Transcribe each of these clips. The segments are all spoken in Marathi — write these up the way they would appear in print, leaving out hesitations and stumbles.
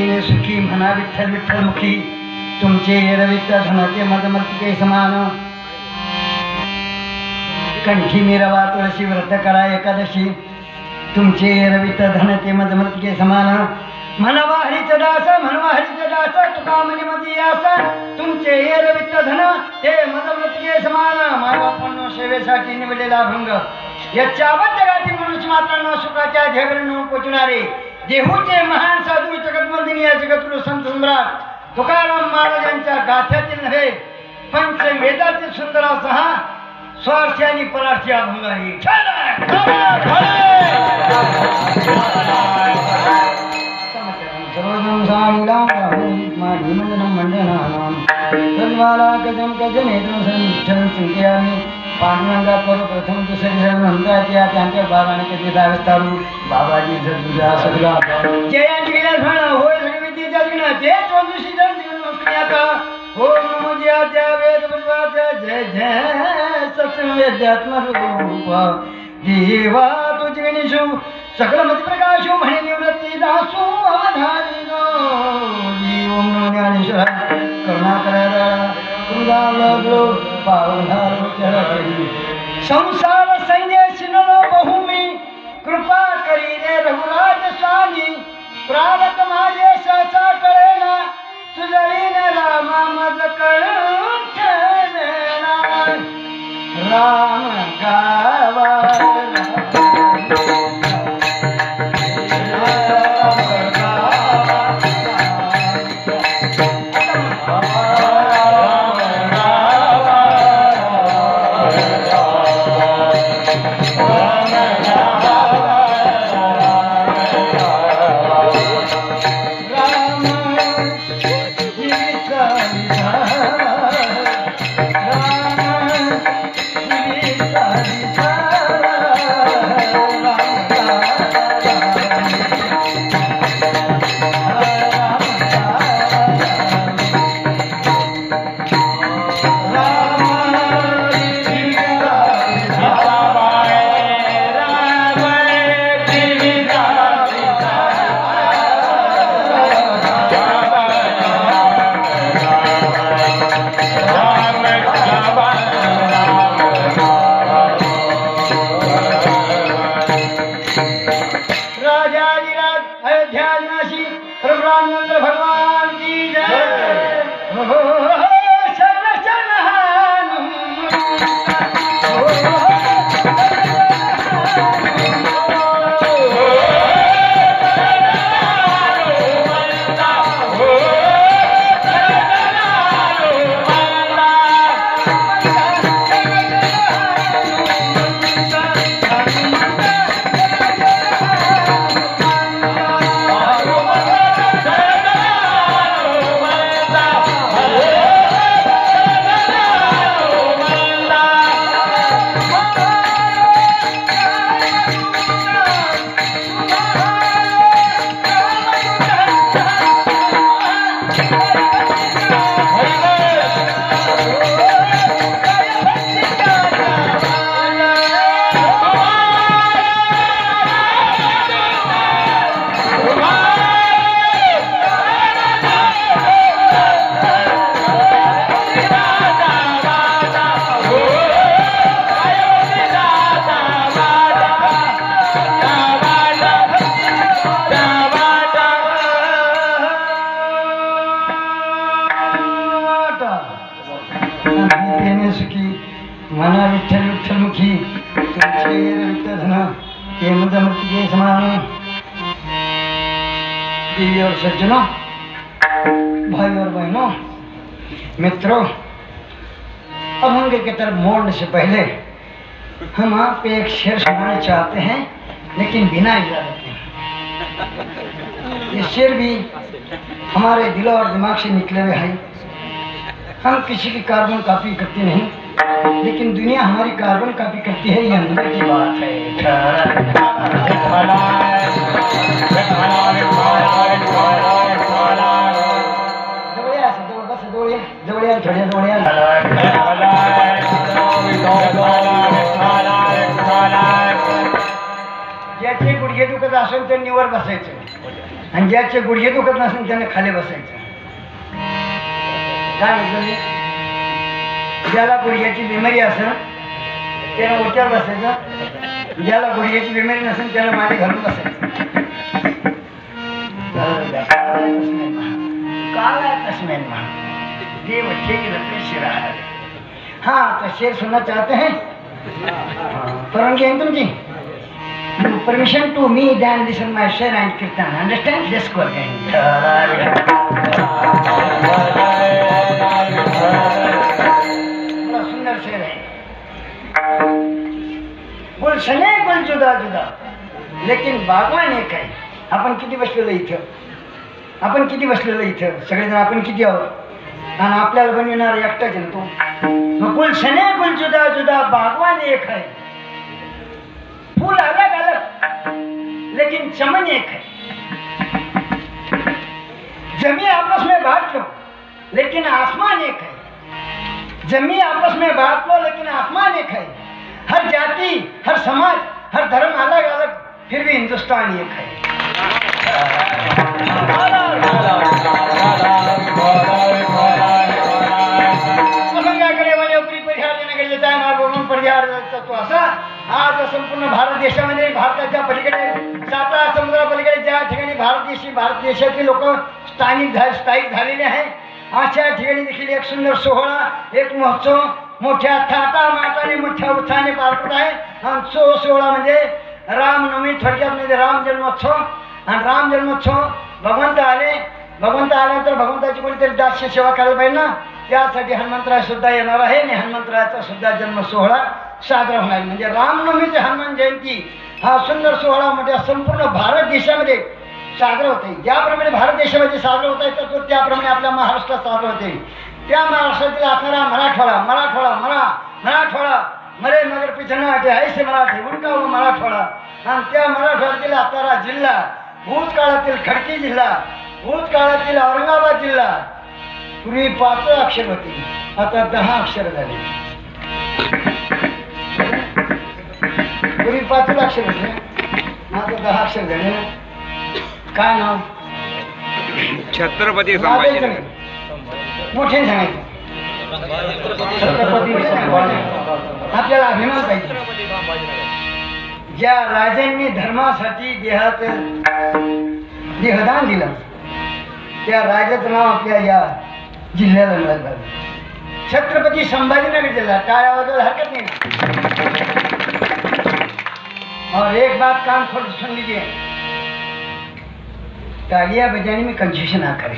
विठ्ठल विठ्ठलमुखी तुमचे रवित धनाचे मदमर्तिके समान कंठी मिरवा तुळशी व्रत करा एकादशी तुमचे रवित धनाचे मदमर्तिके समान मनवा हरिच दास तुका मनी मती आस तुमचे रवित धन ते मदमर्तिके समान मायबापांनो सेवेसाठी निवडलेला भंग याच्यावर जगातील मनुष्य मात्रांना सुखाच्या ध्येयाकडे पोचणारे देहूचे महान साधू जगतमर्दिनी या जगतगुरु संत सम्राट तुकाराम महाराजांच्या गाथ्यातील नव्हे पंचवेदातील सुंदर असा हा स्वार्थी आणि परार्थी अभंग आहे. पांडुरंगा करू प्रथम दुसरी नंतराच्या त्यांच्या बाबाने कधी दावस्तारू बाबाजी जगुरा सगळा जयांची विलास म्हणा होय सगळीच्या जगना ते चौदशी जण नमस्कारता ओम नमो जय वेद बुद्धाच्या जय जय सत्संवेद्यात्म रूप देवा तुझे गणेशु सकल मत प्रकाशो म्हणे निवृत्ती दासो अवधारी गो ओम नमो ज्ञानेश्वर करुणा करा तुझा लगलो पावधारो चरणी संसार संदेशिनो बहुमी कृपा करी रे रघुराज स्वामी प्रारत माझे सचा कळेना तुझरीन रामा मज कळेना राम गावा विठ्ठलमुखी तुमचे विठ्ठल के मजमूर्ति के समान देवी और सज्जनों, भाई और बहनों, मित्रों, अब हम के तरफ मोड़ने से पहले हम आप पे एक शेर सुनाना चाहते हैं, लेकिन बिना इजाजत के। ये शेर भी हमारे दिल और दिमाग से निकले हुए हैं। हम किसी की कार्बन कॉपी करते नहीं, लेकिन दुनिया हमारी कार्बन कॉपी करती है, ये अंदर की बात है। ज्याचे गुडघे दुखत असेल त्यांनी वर बसायचं आणि ज्याचे गुडघे दुखत नसेल त्यांनी खाली बसायचं। काय म्हटलं? ज्याला गुडघ्याची बिमारी असेल त्याला ओट्यावर बसायचं, ज्याला गुडघ्याची बिमारी नसेल त्याला मागे घालून बसायचं। देव शिरा। हाँ, तो शेर सुनना चाहते हैं? परवानगी है तुमची? Permission to me then listen my share and kirtan. Understand? Just go again. बड़ा सुंदर शेर है। गुलशने गुल जुदा जुदा, लेकिन बागवान एक आहे। आपण किती बसलेलो इथं? आपण किती बसलेलो इथं? सगळेजण आपण किती आहोत? आणि आपल्याला बनविणार एकटाच आहे तो। मग गुलशने गुल जुदा जुदा, बागवान एक है। फूल अलग अलग, लेकिन चमन एक है। जमी आपस में बांट लो, लेकिन आसमान एक है। जमी आपस में बांट लो, लेकिन आसमान एक है। हर जाति, हर समाज, हर धर्म अलग अलग, फिर भी हिंदुस्तान एक है। आज संपूर्ण भारत देशामध्ये, भारताच्या पलीकडे, सातारा समुद्रापलीकडे ज्या ठिकाणी भारत देशातील लोक स्थायिक झालेले आहे, अशा ठिकाणी देखील एक सुंदर सोहळा, एक महोत्सव मोठ्या थाटामाटाने मोठ्या उत्साहाने पार पडत आहे। आणि सोहळा म्हणजे रामनवमी, थोडक्यात म्हणजे राम जन्मोत्सव। आणि राम जन्मोत्सव भगवंत आल्यानंतर भगवंताची कोणीतरी दास्य सेवा करायला पाहिजे ना, त्यासाठी हनुमंतराय सुद्धा येणार आहे आणि हनुमंतरायाचा सुद्धा जन्म सोहळा साजरा होणार। म्हणजे रामनवमीची हनुमान जयंती हा सुंदर सोहळा मोठ्या संपूर्ण भारत देशामध्ये साजरा होते। ज्याप्रमाणे भारत देशामध्ये साजरा होत आहे तर त्याप्रमाणे आपल्या महाराष्ट्रात साजरा होते। त्या महाराष्ट्रातील असणारा मराठवाडा मरे मगर पिछना हटे ऐसे मराठी, उनका वो मराठवाडा। आणि त्या मराठवाड्यातील असणारा जिल्हा, भूतकाळातील खडकी जिल्हा, भूतकाळातील औरंगाबाद जिल्हा, पूर्वी 5 अक्षर होती, आता 10 अक्षर झाली। पूर्वी 5 अक्षर होते, आता 10 अक्षर झाले। काय नाव? छत्रपती संभाजीनगर। मोठे सांगायचं छत्रपती संभाजी। आपल्याला अभिमान पाहिजे। ज्या राजांनी धर्मासाठी देहदान दिलं, त्या राजाचं नाव आपल्या या जिल्ह्याला मिळालं, छत्रपती संभाजीनगर जिल्हा। टाळ्या वाजवायला हरकत नहीं। और एक बात कान खोल सुन लीजिए, तालियां बजाने में कंफ्यूजन ना करें।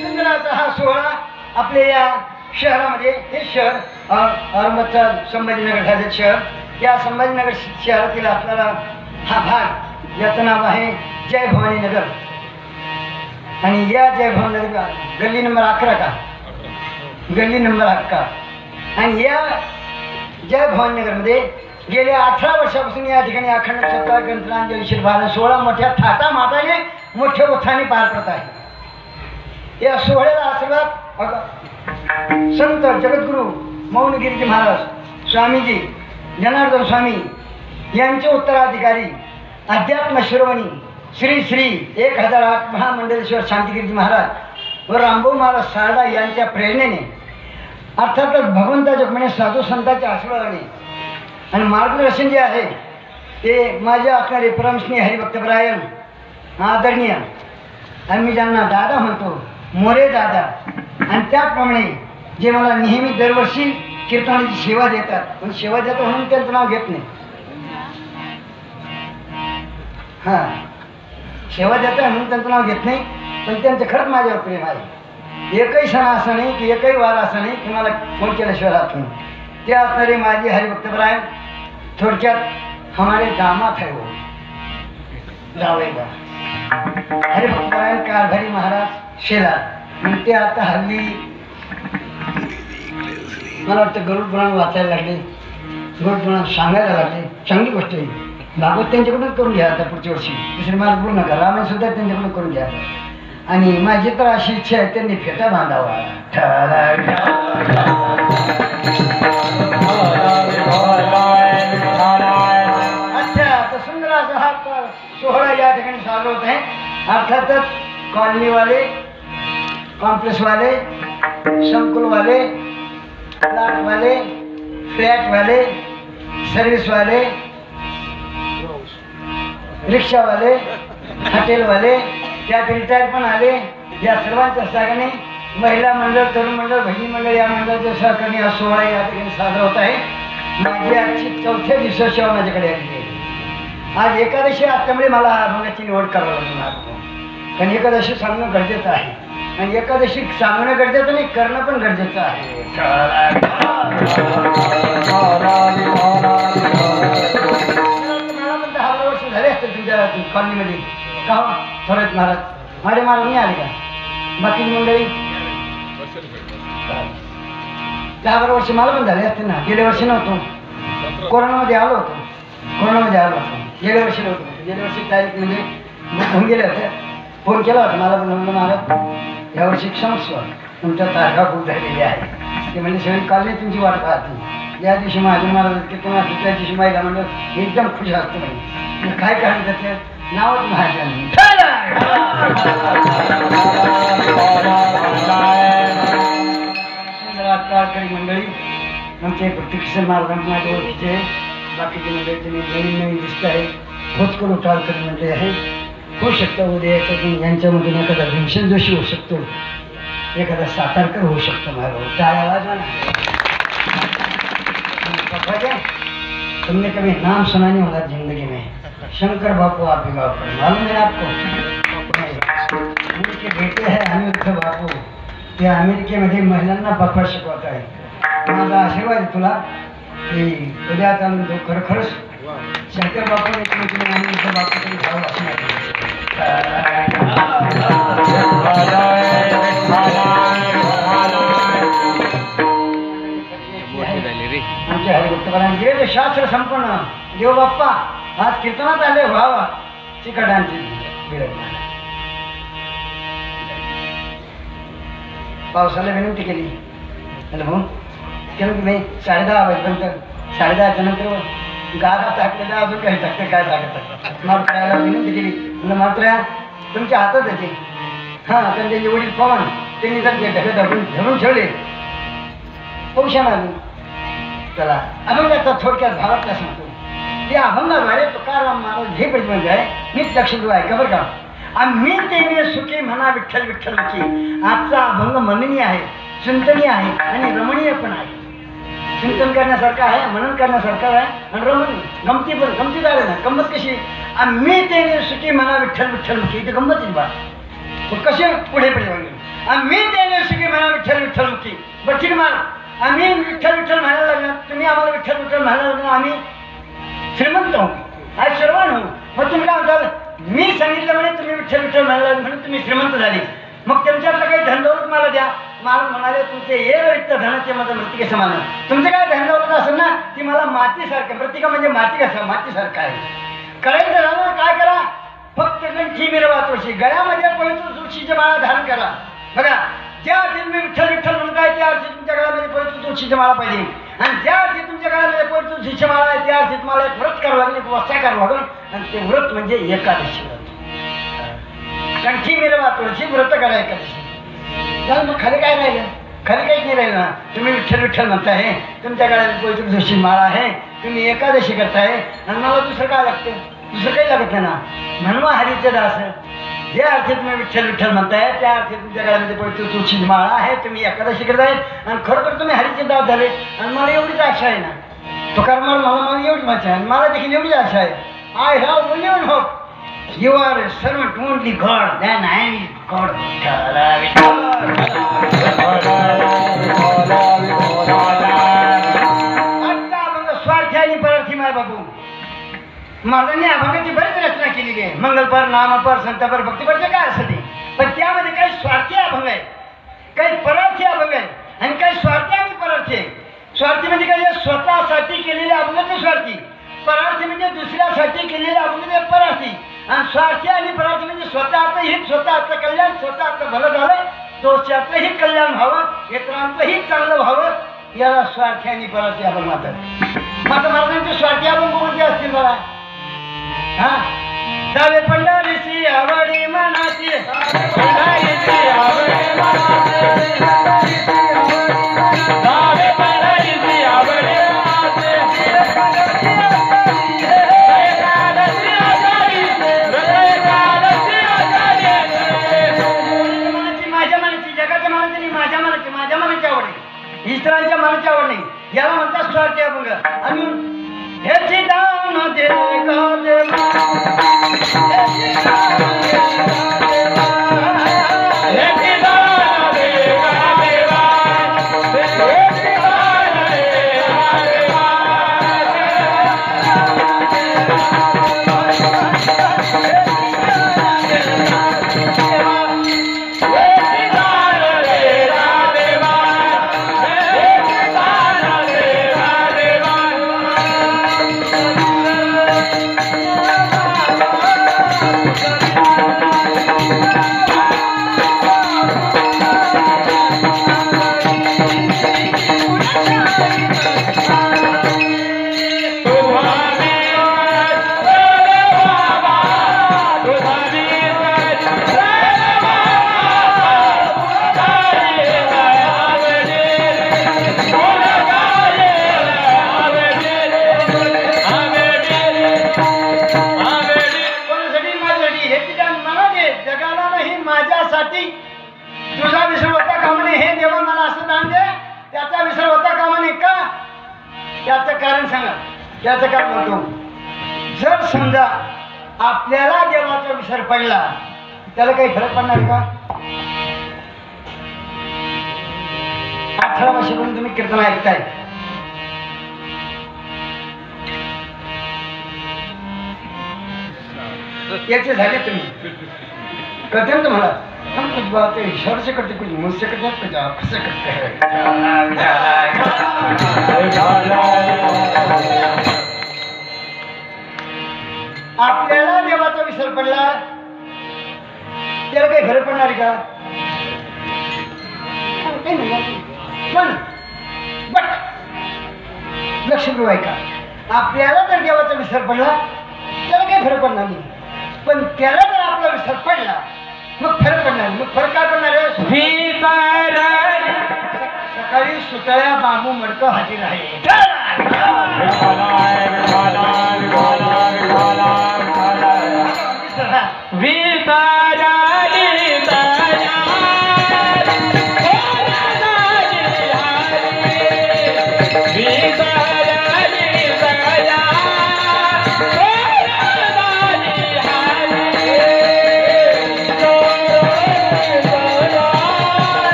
सुंदराचा हा सोहळा आपल्या या शहरामध्ये, हे शहर औरंगाबादचा संभाजीनगर झाले शहर, या संभाजीनगर शहरातील असणारा हा भाग, याचं नाव आहे जय भवानी नगर। आणि या जय भवानी नगर गल्ली नंबर 11 का, गल्ली नंबर 11। आणि या जय भवानी नगरमध्ये गेल्या 18 वर्षापासून या ठिकाणी अखंड सप्ताह ग्रंथांजली शिरभार सोहळा मोठ्या थाटामाटाने मोठ्या उत्साहाने पार पडत आहे। या सोहळ्याला आशीर्वाद संत जगद्गुरु मौनगिरीजी महाराज स्वामीजी जनार्दन स्वामी यांचे उत्तराधिकारी अध्यात्म शिरोमणी श्री श्री 1008 महामंडलेश्वर शांतिगिरीजी महाराज व रामभाऊ महाराज सारडा यांच्या प्रेरणेने, अर्थातच भगवंताच्या म्हणे साधू संतांच्या आशीर्वादाने आणि मार्गदर्शन जे आहे ते माझे असणारे परमश्री हरिभक्तपरायण आदरणीय, आणि मी ज्यांना दादा म्हणतो मोरे दादा आणि त्याप्रमाणे जे मला नेहमी दरवर्षी कीर्तनाची सेवा देतात, पण सेवा देतात म्हणून त्यांचं नाव घेत नाही. हां, सेवा देतात म्हणून त्यांचं नाव घेत नाही, पण त्यांचं खरंच माझ्यावर प्रेम आहे. एकही सण असं नाही की एकही वार असं नाही की मला फोन केल्याशिवाय राहत नाही. ते असणारे माझे हरिभक्तपरायण थोडक्यात हमारे दामात है वो जावेगा हरिभक्तपरायण कारभारी महाराज शेलार. मग ते आता हल्ली मला वाटतं गरुड पुराण वाचायला लागले, गरुड पुराण सांगायला लागले. चांगली गोष्ट आहे. भागवत त्यांच्याकडून करून घ्या आता पुढच्या वर्षी. दुसरी मला बोलू नका. रामायण सुद्धा त्यांच्याकडून करून घ्या. आणि माझी तर अशी इच्छा आहे त्यांनी फेटा बांधावा. अच्छा, तर सुंदर असा हा सोहळा या ठिकाणी चालू होत आहे. अर्थातच कॉलनीवाले, कॉम्प्लेक्सवाले, संकुलवाले, प्लॉटवाले, फ्लॅटवाले, सर्व्हिसवाले, रिक्षावाले, हॉटेलवाले, त्यात रिटायर पण आले, या सर्वांच्या सहकार्याने महिला मंडळ, तरुण मंडळ, भगिनी मंडळ या मंडळाच्या सहकार्याने हा सोहळा या ठिकाणी साजरा होत आहे. माझी आजची 4थ्या दिवसाची सेवा माझ्याकडे आली आहे. आज एकादशी असल्यामुळे मला हा अभंगाची निवड करावी लागणार, कारण एकादशी सांगणं गरजेचं आहे. आणि एकादशी सांगणं गरजेचं नाही, करणं पण गरजेचं आहे. मला पण 10 वर्ष झाले असतील तुमच्या कॉलनीमध्ये. का हो थोडंच महाराज, माझे महाराज नाही आले का? बाकीची मंडळी 10-12 वर्ष मला पण झाले असतील ना. गेल्या वर्षी नव्हतो, कोरोनामध्ये आलो होतो. गेल्या वर्षी नव्हतो. गेल्या वर्षी तारीख म्हणजे होऊन गेले होते. फोन केला होता मला पण, म्हणलं महाराज यावर्षी क्षमस्व, तुमच्या तारखा खूप झालेल्या आहे. ते म्हणजे सगळी कॉलनी तुमची वाट पाहते. या दिवशी माझे महाराज कीर्तन असते, त्या दिवशी महिला मंडळ एकदम खुश असते. म्हणजे काय कारण त्याचं नावच महाजन. मंडळी आमचे प्रत्यक्ष महाराजांना माझ्या ओळखीचे, बाकीचे मंडळीचे नवीन दिसत आहे. खोचकर उठाळकर मंडळी आहे. होऊ शकतं उद्या यांच्यामधून एखादा भीमसेन जोशी होऊ शकतो, एखादा सातारकर होऊ शकतो. महाराज काय आवाज तुमने कभी नाम सुना नहीं होगा जिंदगी में. शंकर बापू आप ही गाँव पर मालूम है आपको? उनके बेटे हैं अनिरुद्ध बापू. ते अमेरिकेमध्ये महिलांना बापा शिकवत आहे. माझा आशीर्वाद आहे तुला की उद्या चालून तो खरोखरच शंकर बापूने तुम्ही अनिरुद्ध बापूकडे जावं असं नाही. आमच्या हरिभक्तपरायण गेले शास्त्र संपन्न देव बाप्पा आज कीर्तनात आले व्हावा चिकटांची पावसाला विनंती केली. हॅलो भाऊ, केलं की नाही 10:30 वाजेपर्यंत 10:30च्या नंतर गारा टाकलेल्या अजून काही टाकते काय टाकतात. मात्र विनंती केली. म्हणजे मात्र तुमच्या हातात येते. हां, तर त्यांचे वडील पवन त्यांनी जर ते ढगे धरून ठेवले पौषण आली. चला अभंगाचा थोडक्यात भावातला सांगतो. या अभंगाद्वारे तुकाराम महाराज हे प्रतिबंध आहे. मीच लक्षात आहे का बरं का. आम्ही ते सुखी म्हणा विठ्ठल विठ्ठल की. आजचा अभंग मननीय आहे, चिंतनीय आहे आणि रमणीय पण आहे. चिंतन करण्यासारखं आहे, मनन करण्यासारखं आहे आणि रमणीय गमती पण गमतीदार आहे ना. गंमत कशी, आम्ही ते सुखी म्हणा विठ्ठल विठ्ठल की. इथे गंमत बा कसे पुढे आम्ही ते सुखी म्हणा विठ्ठल विठ्ठल की. बठीर मार आम्ही विठ्ठल विठ्ठल म्हणायला लागला, तुम्ही आम्हाला विठ्ठल विठ्ठल म्हणायला लागला, आम्ही श्रीमंत होऊ, ऐश्वर्यवान होऊ. मग तुम्ही काय म्हणताल, मी सांगितलं म्हणे तुम्ही विठ्ठल विठ्ठल म्हणायला म्हणून तुम्ही श्रीमंत झाले. मग त्यांच्यातलं काही धनदौलत मला द्या. मला म्हणाले तुमचे एक रिक्त धनाचे माझं मृतिके समान. तुमचं काय धनदौलत असेल ना ती मला मातीसारखं, मृतिका म्हणजे माती कसं मातीसारखं आहे. करायचं झालं काय करा, फक्त गंठी मिरवा तुळशी, गळ्यामध्ये पवित्र तुळशीची माळा धारण करा. बघा, ज्या अर्थी तुम्ही विठ्ठल विठ्ठल म्हणताय त्या अर्थी तुमच्या गळ्यामध्ये पवित्र तुळशीची माळा पाहिजे. आणि ज्या अर्थी तुमच्या गळ्यामध्ये पवित्र तुळशीची माळा आहे त्या अर्थी तुम्हाला एक व्रत करावं लागेल, एक वसा करावं लागेल. आणि ते व्रत म्हणजे एकादशी व्रत. कंठी मिरवा तुळशी व्रत करा एकादशी. झालं मग खाली काय राहिलं, खाली काहीच नाही राहिलं ना. तुम्ही विठ्ठल विठ्ठल म्हणताय, तुमच्या गळ्यात पवित्र तुळशीची माळा आहे, तुम्ही एकादशी करताय आणि मला दुसरं काय लागतं, दुसरं काही लागत नाही ना. म्हणवा हरीचे दास जे अर्थी तुम्ही विठ्ठल विठ्ठल म्हणताय त्या अर्थी तुमच्या गळ्यामध्ये पडतो तुळशीची माळा आहे, तुम्ही एकादशी करत आहेत आणि खरोखर तुम्ही हरीचे दात झाले. आणि मला एवढीच आशा आहे ना, तो कारण मला एवढीच माझी आहे, मला देखील एवढीच आशा आहे. I have only one hope, you are a servant only God, then I am God. आता अभंग स्वार्थी आणि परार्थी माय बाबू महाराजांनी अभंगाची बरीच रचना केलेली आहे. मंगलपर, नामपर, संतपर, भक्तीपर जे काय असं ते, पण त्यामध्ये काही स्वार्थी अभंग आहे, काही परार्थी अभंग आहे आणि काही स्वार्थी आणि परार्थी आहे. स्वार्थी म्हणजे काय, स्वतःसाठी केलेले अभंग ते स्वार्थी, परार्थी म्हणजे दुसऱ्यासाठी केलेले अभंग ते परार्थी. आणि स्वार्थी आणि परार्थी म्हणजे स्वतःचं हित, स्वतःचं कल्याण, स्वतःचं भलं झालं, दोषाचंही कल्याण व्हावं, इतरांचंही चांगलं व्हावं, याला स्वार्थी आणि परार्थी अभंग म्हणतात. माता महाराजांचे स्वार्थी अभंग कोणते असतील बघा. हा, जावे पंढरीची आवडी मनाची, पंढरीची आवडी मनाची, जावे पंढरीची आवडी माझ्या मनाची आवड आहे, इतरांच्या मनाची आवड नाही, याला म्हणतात स्वार्थी अभंग. आणि ह्याची दान दे का देवा, ह्याची दान दे का देवा, ह्याची दान दे का देवा, ह्याची दान दे का देवा. तुझा विसर होता कामा नये, हे देवा मला असं दान दे, त्याचा विसर होता कामा नये. का? त्याचं कारण सांगा. त्याचं कारण म्हणतो, जर समजा आपल्याला देवाचा विसर पडला, त्याला काही फरक पडणार का? 18 वर्षापासून तुम्ही कीर्तन ऐकताय, याचे झाले तुम्ही कथन तुम्हाला हम कुछ बातें ईश्वर से करते, कुछ मुझसे करते, कुछ आपसे करते हैं. आपल्याला देवाचा विसर पडला, त्याला काही फरक पडणार का? पण लक्ष ठेवू ऐका, आपल्याला जर देवाचा विसर पडला त्याला काही फरक पडणार नाही, पण त्याला जर आपला विसर पडला मग फरक पडणार. मग फरक काय पडणार आहे? सकाळी सुतळ्या बांबू मडकं हाती आहे.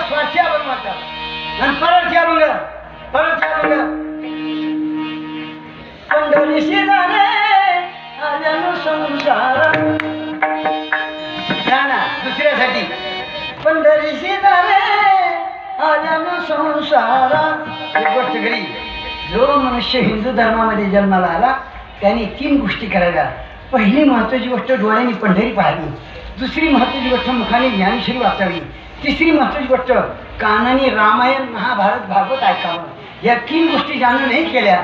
स्वार्थी अभंग म्हणतात आणि परत अभंग पंढरीशी जाणे आल्यानो संसार ना दुसऱ्यासाठी पंढरीशी जाणे आल्यानो संसारा एक गोष्ट घरी जो मनुष्य हिंदू धर्मामध्ये जन्माला आला त्याने 3 गोष्टी कराव्या. पहिली महत्त्वाची गोष्ट डोळ्यांनी पंढरी पाहावी, दुसरी महत्त्वाची गोष्ट मुखाने ज्ञानेश्वरी वाचावी, तिसरी महत्त्वाची गोष्ट कानाने रामायण महाभारत भागवत ऐकावं. या 3 गोष्टी ज्यानं नाही केल्या,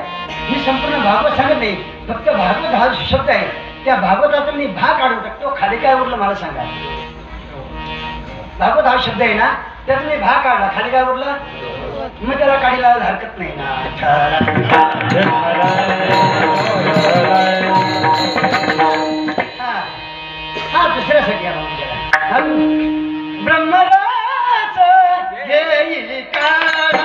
मी संपूर्ण भागवत सांगत नाही, फक्त भागवत हा शब्द आहे, त्या भागवताचा मी भाग काढून टाकतो. खाली काय उरलं मला सांगा. भागवत हा शब्द आहे ना, त्यात मी भाग काढला, खाली काय उरलं मग त्याला काढी लावायला हरकत नाही ना. हा दुसऱ्यासाठी आला ब्रह्मरास येईल काळा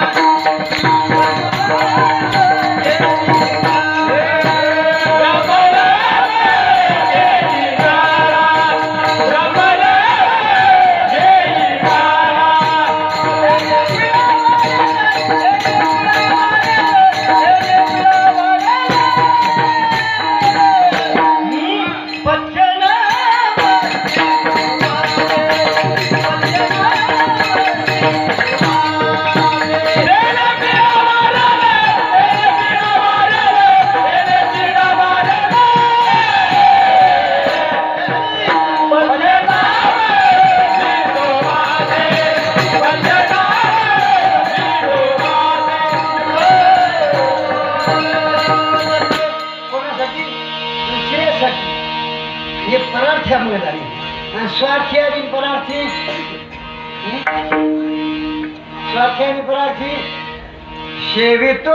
हे परार्थ्यामुळे झाली. आणि स्वार्थी आणि परार्थी शेवितो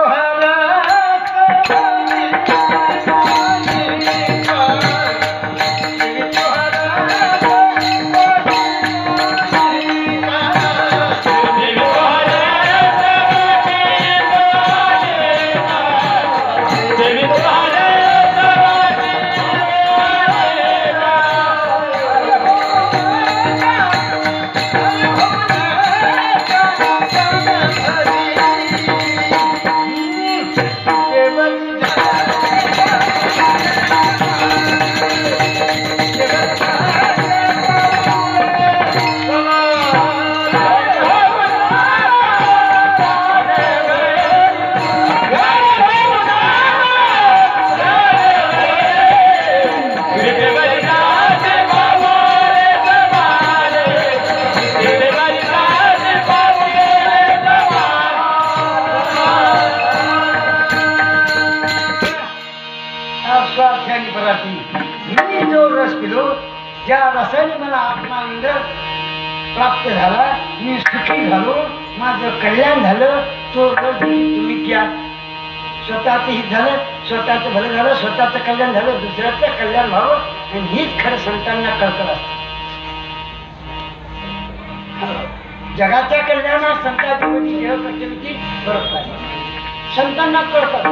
मी जो रस पिलो, ज्या रसाने मला आत्मानंद प्राप्त झाला, मी सुखी झालो, माझं कल्याण झालं, तो रस तुम्ही घ्या. स्वतःचं हित झालं, स्वतःचं भलं झालं, स्वतःचं कल्याण झालं, दुसऱ्याचं कल्याण व्हावं, आणि हीच खरं संतांना कळकळ असते. जगाच्या कल्याणात संतांची कर्तव्याची फरक आहे. संतांना कळकळ.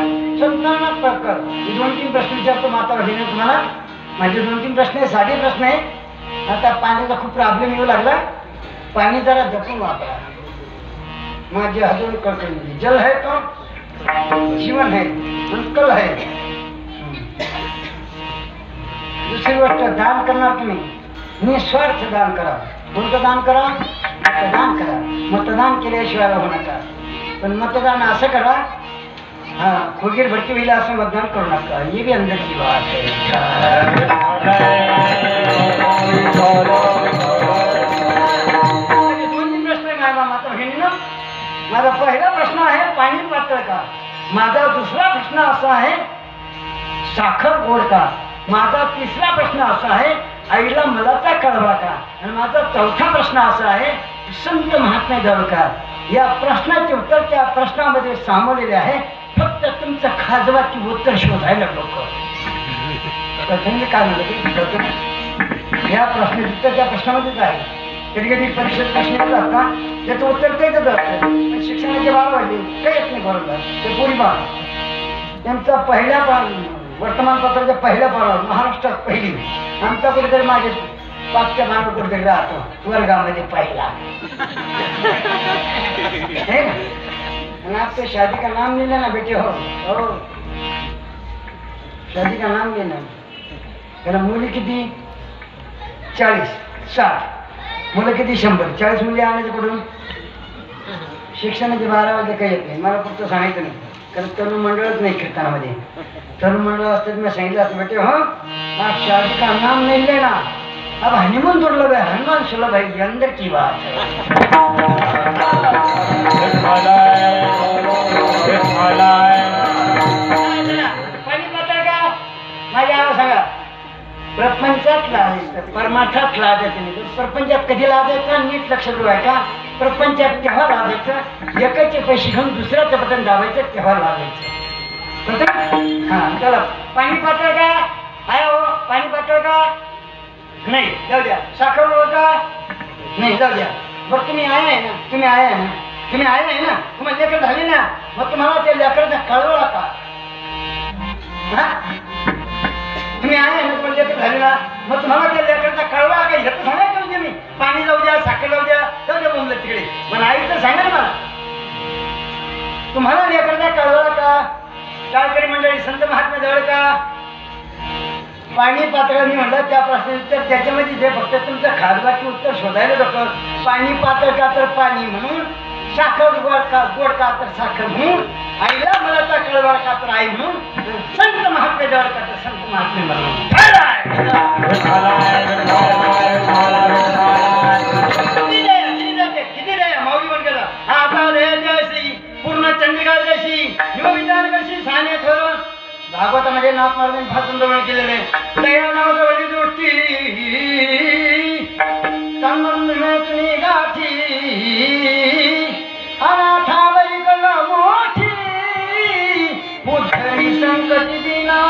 मी 2-3 प्रश्न विचारतो माता भगिनी तुम्हाला. माझे 2-3 प्रश्न आहे, साधे प्रश्न आहे. आता पाण्याचा खूप प्रॉब्लेम येऊ लागला, पाणी जरा जपून वापरा. माझे हजून कळकळ. जल है तो जीवन है, कल है. दुसरी गोष्ट, दान करणार तुम्ही निस्वार्थ दान करा. कोणतं दान करा? मतदान करा. मतदान केल्याशिवाय राहू नका. पण मतदान असं करा, खोगीर भटकी होईल असं मतदान करू नका. ही बी अंदरची बात आहे. 2-3 प्रश्न आहे माता बहिणींनो. माझा पहिला प्रश्न आहे पाणी पातळ का. माझा दुसरा प्रश्न असा आहे साखर गोड का. माझा तिसरा प्रश्न असा आहे आईला मलाचा कळवा का. आणि माझा चौथा प्रश्न असा आहे संत महात्म्य द्यावं का. या प्रश्नाचे उत्तर त्या प्रश्नामध्ये सामावलेले आहे. फक्त तुमचं खाजवाची उत्तर शोधायला लोक. प्रथम काय म्हणलं या प्रश्नाचं उत्तर त्या प्रश्नामध्येच आहे. कधी कधी परीक्षेत प्रश्न येत असतात, त्याचं उत्तर तेच असतं. शिक्षणाचे 12 वाजले काही येत नाही बरोबर. ते पुरी बा त्यांचा पहिल्या वर्तमानपत्राच्या पहिल्या पानावर महाराष्ट्रात पहिली. आमचा कुठेतरी मागे पाचच्या मानव कुठे राहतो वर्गामध्ये पहिला है ना आणि आपको शादी का नाम नहीं लेना बेटे हो शादी का नाम लेना त्याला मुली किती 40-60 मुलं किती 100 40 मुली आणायचे कुठून शिक्षणाचे 12 वाजे काही येत नाही मला फक्त सांगायचं नाही कारण तरुण मंडळच नाही कीर्तनामध्ये तरुण मंडळ असतात मी सांगितलं असं बेटे हो आप शादी का नाम नहीं लेना अब हनीमून दुर्लभ है हनुमान सुलभ है ये अंदर की बात पाणी पातळ का माझ्या सांगा प्रपंचात लाजायचं परमार्थात लाजायचं नाही प्रपंचात कधी लाजायचं नीट लक्ष ठेवायचा प्रपंचात केव्हा लाजायचं एकाचे पैसे घेऊन दुसऱ्याचं बटन दाबायचं तेव्हा लाजायचं हा चला पाणी पातळ का आहे हो पाणी पातळ का नाही जाऊ द्या साखर का नाही जाऊ द्या बरं तुम्ही आहे ना तुम्ही आहे ना तुम्ही आहे ना तुम्हाला लेकर झाले ना मग तुम्हाला ते लेकरांना कळवला का तुम्ही आहे ना तुम्हाला लेकर झाले ना मग तुम्हाला ते लेकरांना कळवा का हे तर सांगायचं म्हणजे मी पाणी जाऊ द्या साखर जाऊ द्या बोंबलं तिकडे पण आई तर सांगा ना मला तुम्हाला लेकरांना कळवला का टाळकरी मंडळी संत महात्मा जवळ का पाणी पातळ मी म्हणलं त्या प्रश्नाचं उत्तर त्याच्यामध्ये जे फक्त तुमचं खासबाकी उत्तर शोधायला डॉक्टर पाणी पातळ का तर पाणी म्हणून साखर गोड का तर साखर म्हणून आईला मला तर कळवा का तर आई म्हणून संत महात्मे जवळ का तर संत महात्मे म्हणून किती रे माऊली म्हण गेला आता रे जशी पूर्ण चंद्रिका जशी विधान कशी साने ठरवून भागवतामध्ये नाथ महाराजांनी फार सुंदर केलेले दया नावाची दृष्टी तन्मनी गाठी अनाथावरी कला मोठी बुद्धरी संकटी दिना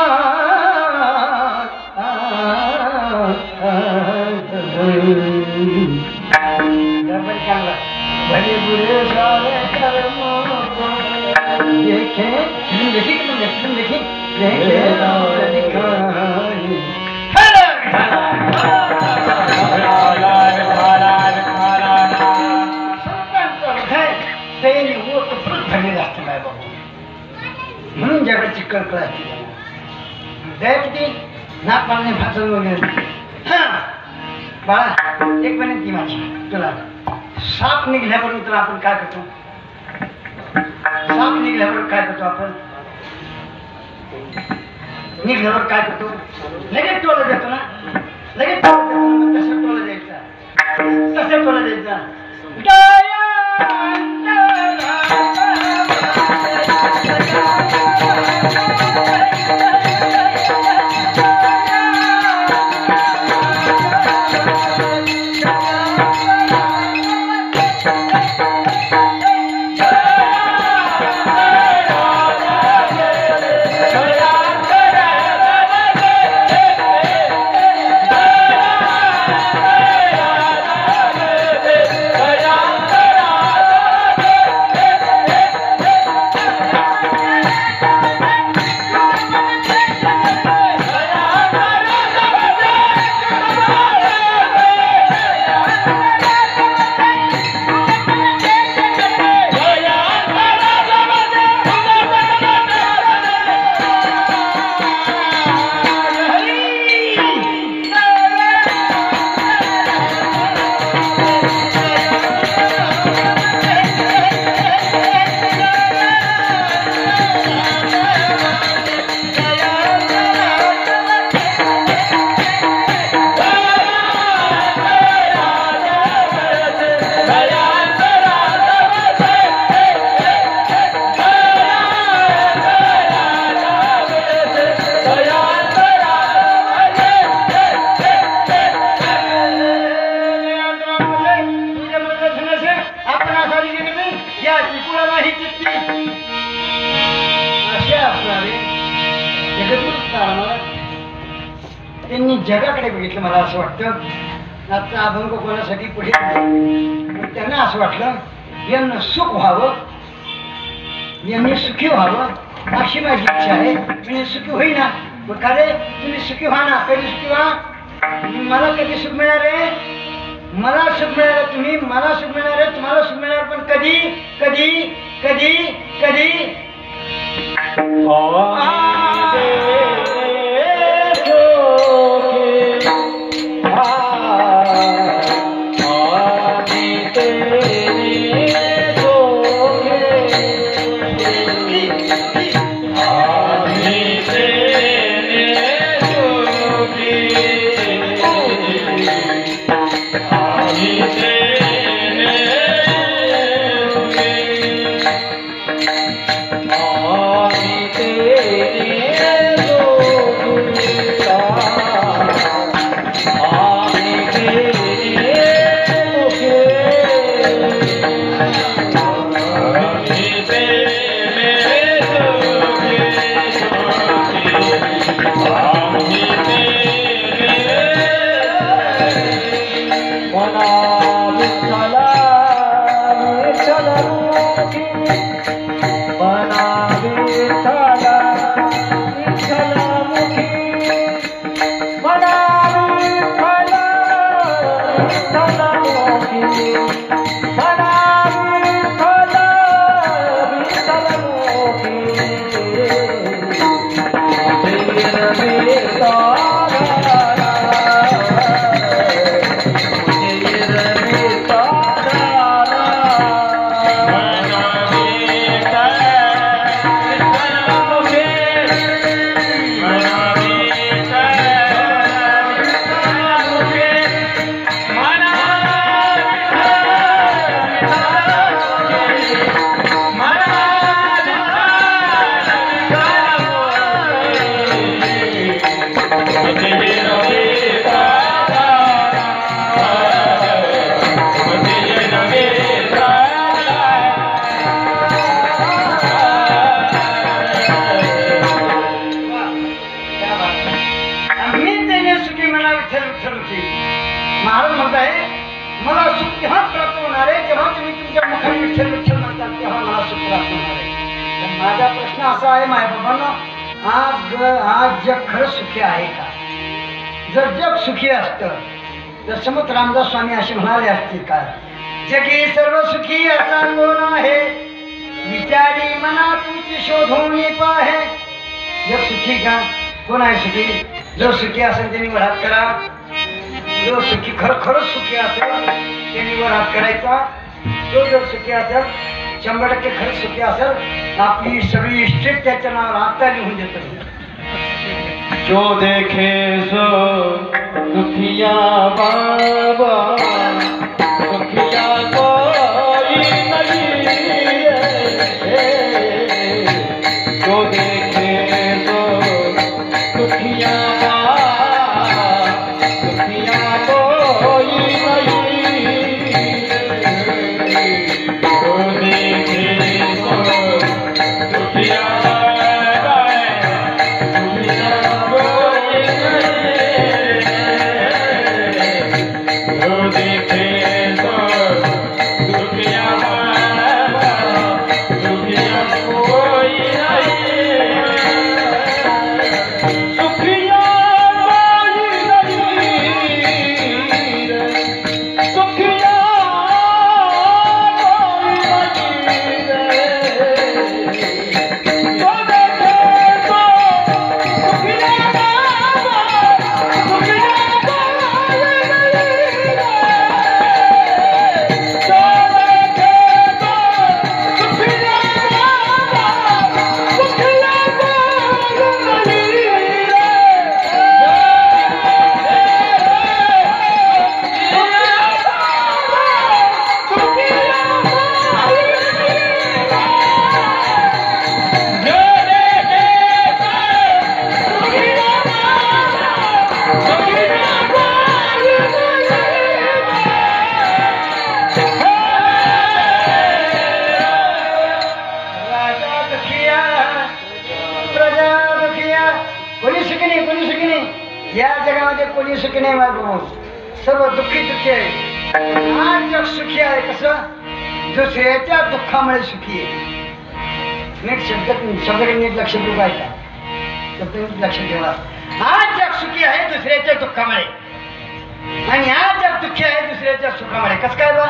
भले बुरे सारे कर्म देखे देखी तुम देखी म्हणून जगाची कळकळ असते दया किती नाक पाळणे भाषण वगैरे बाळा एक विनंती माझी तुला साप निघल्यापर्यंत आपण काय करतो साप निघल्यावर काय करतो आपण निघल्यावर काय करतो लगेच टोला देतो ना लगेच टोला देतो ना कसं टोला द्यायचा कसं टोला द्यायचा त्यांनी जगाकडे बघितलं मला असं वाटतं आजचा अभंग कोणासाठी पुढे त्यांना असं वाटलं यांना सुख व्हावं यांनी सुखी व्हावं अशी माझी इच्छा आहे म्हणजे सुखी होईना मग खरे तुम्ही सुखी व्हा ना कधी सुखी व्हा मला कधी सुख मिळणार आहे? मला सुख मिळणार आहे, तुम्ही मला सुख मिळणार आहे, तुम्हाला सुख मिळणार, पण कधी कधी कधी कधी महाराज म्हणताय मला सुख तेव्हा प्राप्त होणार आहे जेव्हा तुम्ही तुमच्या मुखाने विठ्ठल विठ्ठल म्हणतात तेव्हा मला सुख प्राप्त होणार आहे. माझा प्रश्न असा आहे मायबाबांनो, आज जग खरं सुखी आहे का? जर जग सुखी असतं तर समर्थ रामदास स्वामी असे म्हणाले असतील का, जगी सर्व सुखी असा कोण आहे, विचारी मना तुमची शोधून पाहे. जग सुखी का? कोण आहे सुखी? जो सुखी असेल त्यांनी वर हात करा. जो सुखी खरंच सुखी असेल त्यांनी वर हात करायचा. जो जर सुखी असेल 100% खरंच सुखी असेल आपली सगळी इस्टेट त्याच्या नावावर आता लिहून देतो. जो देखे सो दुखिया बाबा दुखिया कोई नहीं है. जो देखे सो दुखिया दुखिया कोई नहीं. जो देखे सो दुखिया या जगामध्ये कोणी सुखी नाही बाबू, सर्व दुःखी दुःखी आहे. आज जग सुखी आहे कसं? दुसऱ्याच्या दुःखामुळे सुखी आहे. नीट शब्दाकडे नीट लक्ष देऊ का? शब्द लक्ष ठेवा. आज जग सुखी आहे दुसऱ्याच्या दुःखामुळे. आणि आज जग दुःखी आहे दुसऱ्याच्या सुखामुळे. कसं काय बा?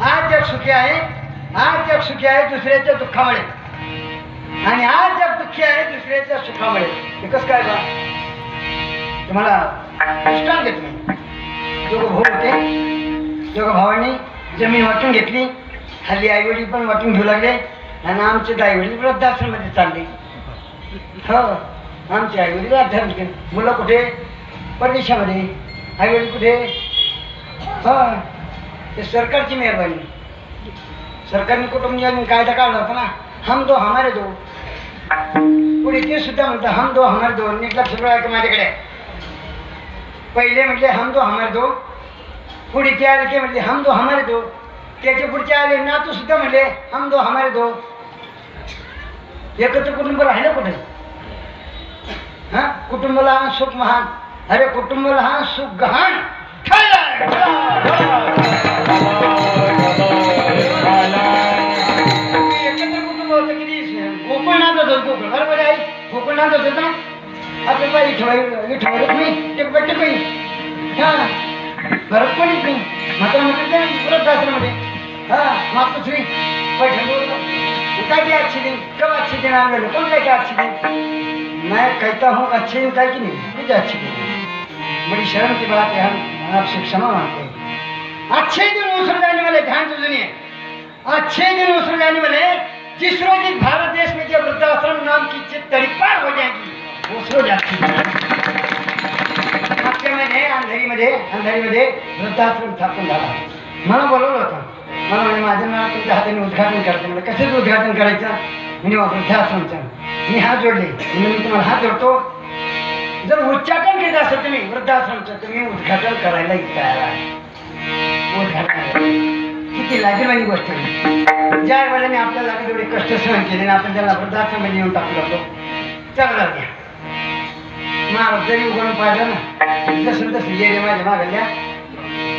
आज जग सुखी आहे, आज जग सुखी आहे दुसऱ्याच्या दुःखामुळे, आणि आज जग दुःखी आहे दुसऱ्याच्या सुखामुळे. हे कसं काय बा? तुम्हाला दृष्टांत देत नाही. दोघं भाऊ होते, दोघं भावांनी जमीन वाटून घेतली. हल्ली आईवडील पण वाटून घेऊ लागले, आणि आमचे आईवडील वृद्धाश्रममध्ये चालले. हो, आमचे आईवडील वृद्धाश्रम. मुलं कुठे? परदेशामध्ये. आईवडील कुठे? हो, ते सरकारची मेहरबानी. सरकारने कुटुंब कायदा काढला होता ना, हम दो हमारे दो. पुढे ते सुद्धा म्हणतात हम दो हमारे दो. नीट लक्ष ठेवा माझ्याकडे. पहिले म्हटले हम दो हमारे दो, पुढे ते आले ते म्हटले हम दो हमारे दो. त्याचे पुढचे आले नातू सुद्धा म्हटले हम दो हमारे दो. एकत्र कुटुंब राहिलं कुठे? हा, कुटुंब लहान सुख महान. अरे कुटुंब लहान सुख गहाण. एकत्र कुटुंब होतं किती गोकुळनाथ होतं. गोकुळ बरोबर आहे, गोकुळनाथ होत ना. आपल्या बाई विठवायला नाही टेकपट्टे काही. हा, घरात कोणीच नाही. मात्र म्हटलं वृद्धाश्रममध्ये. हा, मातोश्री पैठण काय की अच्छे दिन, कब अच्छे दिन आने वाले? कौन कहता अच्छे दिन? मैं कहता हूँ अच्छे दिन काय की नहीं, मुझे अच्छे दिन. बड़ी शर्म की बात है, हम आपसे क्षमा मांगते हैं. अच्छे दिन उसर जाने वाले, ध्यान से सुनिए, अच्छे दिन उसर जाने वाले जिस रोज एक भारत देश में जब वृद्धाश्रम नाम की चित तड़ीपार हो जाएगी उस रोज अच्छे दिन. मागच्या महिने अंधारीमध्ये वृद्धाश्रम स्थापन झाला. मला बोलवलं होतं. मला म्हणे माझ्या नाव तुमच्या हाताने उद्घाटन करते. म्हणजे कशाचं उद्घाटन करायचं? म्हणजे वृद्धाश्रमचं. मी हात जोडले. म्हणजे मी तुम्हाला हात जोडतो, जर उच्चाटन केलं असेल तुम्ही वृद्धाश्रमचं, तुम्ही उद्घाटन करायला तयार आहे. उद्घाटन किती लाजीरवाणी गोष्ट आहे. ज्या वेळेने आपल्या जागी तेवढे कष्ट सहन केले ना, आपण त्याला वृद्धाश्रममध्ये येऊन टाकू लागतो. चला द्या महाराज जरी उघडून पाहिलं ना, जसं तसं गेले माझ्या मागल्या